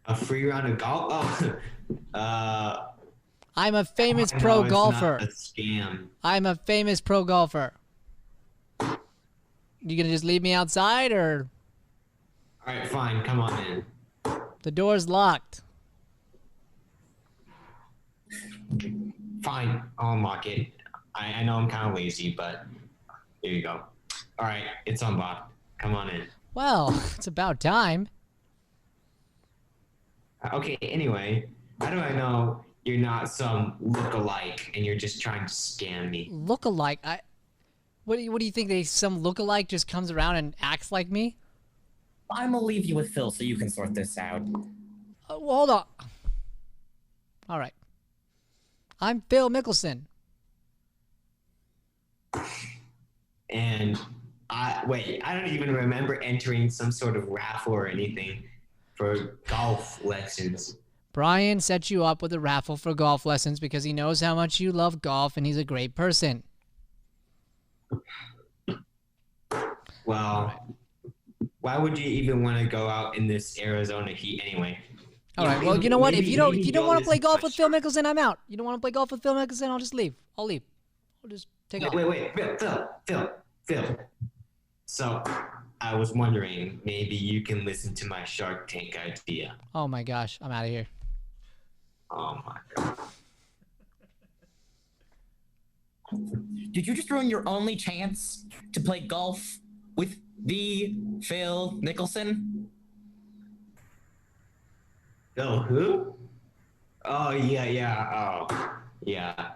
[SPEAKER 4] A free round of golf? Oh,
[SPEAKER 1] I'm a famous
[SPEAKER 4] no,
[SPEAKER 1] pro
[SPEAKER 4] it's
[SPEAKER 1] golfer.
[SPEAKER 4] not a scam.
[SPEAKER 1] I'm a famous pro golfer. You gonna just leave me outside, or
[SPEAKER 4] All right, fine. Come on in.
[SPEAKER 1] the door's locked?
[SPEAKER 4] Fine, I'll unlock it. I know I'm kind of lazy, but here you go. All right, it's unlocked. Come on in.
[SPEAKER 1] Well, it's about time.
[SPEAKER 4] Okay, anyway, how do I know you're not some look-alike and you're just trying to scam me?
[SPEAKER 1] Look-alike? What do you think? Some look-alike just comes around and acts like me?
[SPEAKER 3] I'm gonna leave you with Phil so you can sort this out.
[SPEAKER 1] Well, hold on. All right. I'm Phil Mickelson.
[SPEAKER 4] And I don't even remember entering some sort of raffle or anything for golf lessons.
[SPEAKER 1] Brian set you up with a raffle for golf lessons because he knows how much you love golf and he's a great person.
[SPEAKER 4] Well, why would you even want to go out in this Arizona heat anyway?
[SPEAKER 1] All right. Well, you know what? If you don't want to play golf with Phil Mickelson, I'm out. You don't want to play golf with Phil Mickelson, I'll just leave. I'll leave. I'll just take off.
[SPEAKER 4] Wait, Phil. So, I was wondering, maybe you can listen to my Shark Tank idea.
[SPEAKER 1] Oh my gosh, I'm out of here.
[SPEAKER 4] Oh my god.
[SPEAKER 3] Did you just ruin your only chance to play golf with the Phil Nicholson?
[SPEAKER 4] Phil who? Oh yeah. Oh yeah.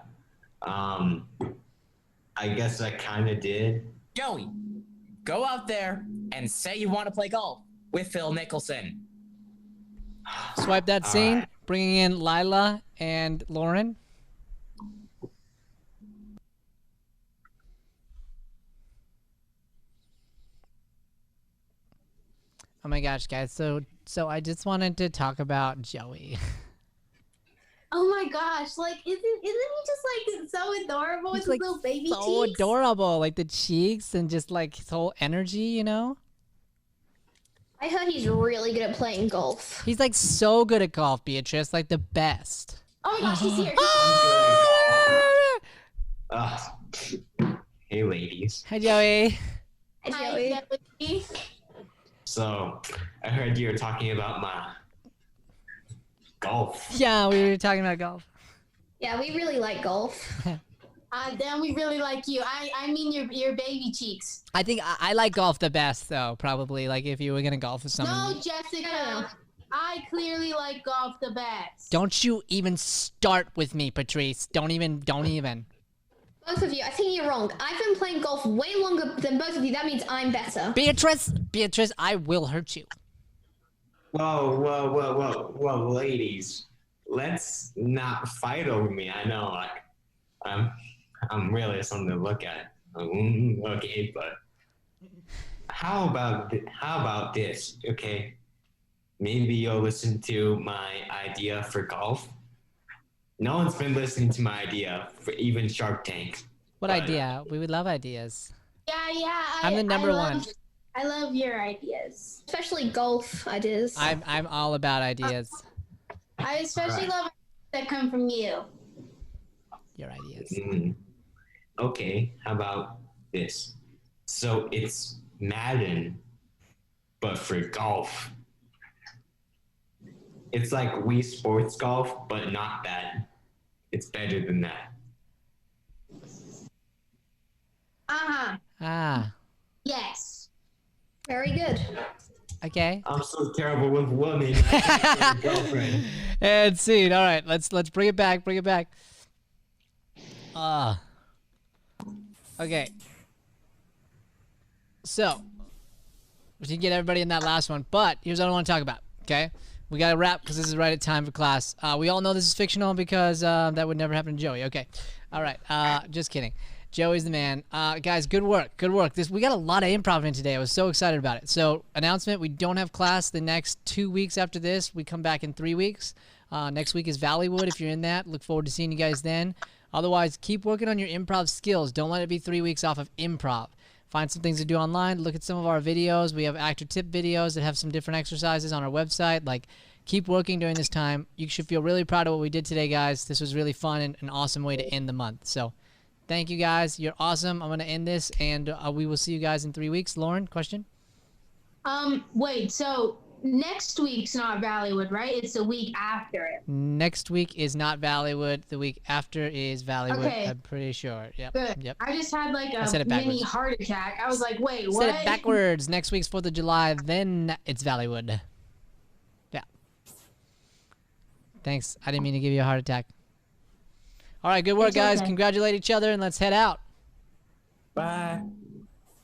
[SPEAKER 4] I guess I kind of did.
[SPEAKER 3] Joey, go out there and say you want to play golf with Phil Nicholson.
[SPEAKER 1] Swipe that scene,
[SPEAKER 4] right.
[SPEAKER 1] bringing in Lila and Lauren. Oh my gosh, guys. So I just wanted to talk about Joey.
[SPEAKER 5] Oh my gosh, like isn't he just like so adorable with
[SPEAKER 1] He's
[SPEAKER 5] his
[SPEAKER 1] like
[SPEAKER 5] little baby
[SPEAKER 1] so
[SPEAKER 5] cheeks?
[SPEAKER 1] adorable, like the cheeks and just like his whole energy, you know?
[SPEAKER 6] I heard he's really good at playing golf.
[SPEAKER 1] He's like so good at golf, Beatrice, like the best.
[SPEAKER 5] Oh my gosh, he's here.
[SPEAKER 4] Hey, ladies.
[SPEAKER 1] Hi, Joey.
[SPEAKER 5] Hi, Joey.
[SPEAKER 4] So, I heard you were talking about my golf.
[SPEAKER 1] Yeah, we were talking about golf.
[SPEAKER 6] Yeah, we really like golf.
[SPEAKER 5] Then we really like you. I mean your baby cheeks.
[SPEAKER 1] I think I like golf the best, though. Probably, like if you were gonna golf with someone.
[SPEAKER 5] No, Jessica. I clearly like golf the best.
[SPEAKER 1] Don't you even start with me, Patrice. Don't even.
[SPEAKER 6] Both of you, I think you're wrong. I've been playing golf way longer than both of you. That means I'm better.
[SPEAKER 1] Beatrice, I will hurt you.
[SPEAKER 4] Whoa, ladies. Let's not fight over me. I know, like, I'm really something to look at. Okay, but how about this? Okay, maybe you'll listen to my idea for golf. No one's been listening to my idea for even Shark Tank.
[SPEAKER 1] What idea? We would love ideas.
[SPEAKER 5] Yeah.
[SPEAKER 1] I'm the number one.
[SPEAKER 5] I love your ideas,
[SPEAKER 6] especially golf ideas.
[SPEAKER 1] I'm all about ideas.
[SPEAKER 5] I especially love that come from you.
[SPEAKER 1] Your ideas.
[SPEAKER 4] Okay, how about this? So it's Madden, but for golf. It's like Wii Sports Golf, but not that. It's better than that.
[SPEAKER 5] Yes.
[SPEAKER 6] Very good.
[SPEAKER 1] Okay.
[SPEAKER 4] I'm so terrible with women. I can't get a girlfriend.
[SPEAKER 1] And scene. All right, let's bring it back. Okay. So we didn't get everybody in that last one, but here's what I want to talk about. Okay, we got to wrap because this is right at time for class. We all know this is fictional because that would never happen to Joey. Okay. All right. Just kidding. Joey's the man. Guys, good work. We got a lot of improv in today. I was so excited about it. So, announcement, we don't have class the next 2 weeks after this. We come back in 3 weeks. Next week is Valleywood if you're in that. Look forward to seeing you guys then. Otherwise, keep working on your improv skills. Don't let it be 3 weeks off of improv. Find some things to do online. Look at some of our videos. We have actor tip videos that have some different exercises on our website. Like, keep working during this time. You should feel really proud of what we did today, guys. This was really fun and an awesome way to end the month. So, thank you, guys. You're awesome. I'm going to end this, and we will see you guys in 3 weeks. Lauren, question?
[SPEAKER 5] Wait, so next week's not Valleywood, right? It's the week after it.
[SPEAKER 1] Next week is not Valleywood. The week after is Valleywood.
[SPEAKER 5] Okay.
[SPEAKER 1] I'm pretty sure. Yep.
[SPEAKER 5] Good.
[SPEAKER 1] Yep.
[SPEAKER 5] I just had like
[SPEAKER 1] said
[SPEAKER 5] a
[SPEAKER 1] it backwards.
[SPEAKER 5] mini heart attack. I was like, wait, what?
[SPEAKER 1] Said it backwards. Next week's 4th of July, then it's Valleywood. Yeah. Thanks. I didn't mean to give you a heart attack. All right, good work, guys.
[SPEAKER 5] Okay.
[SPEAKER 1] Congratulate each other, and let's head out.
[SPEAKER 3] Bye.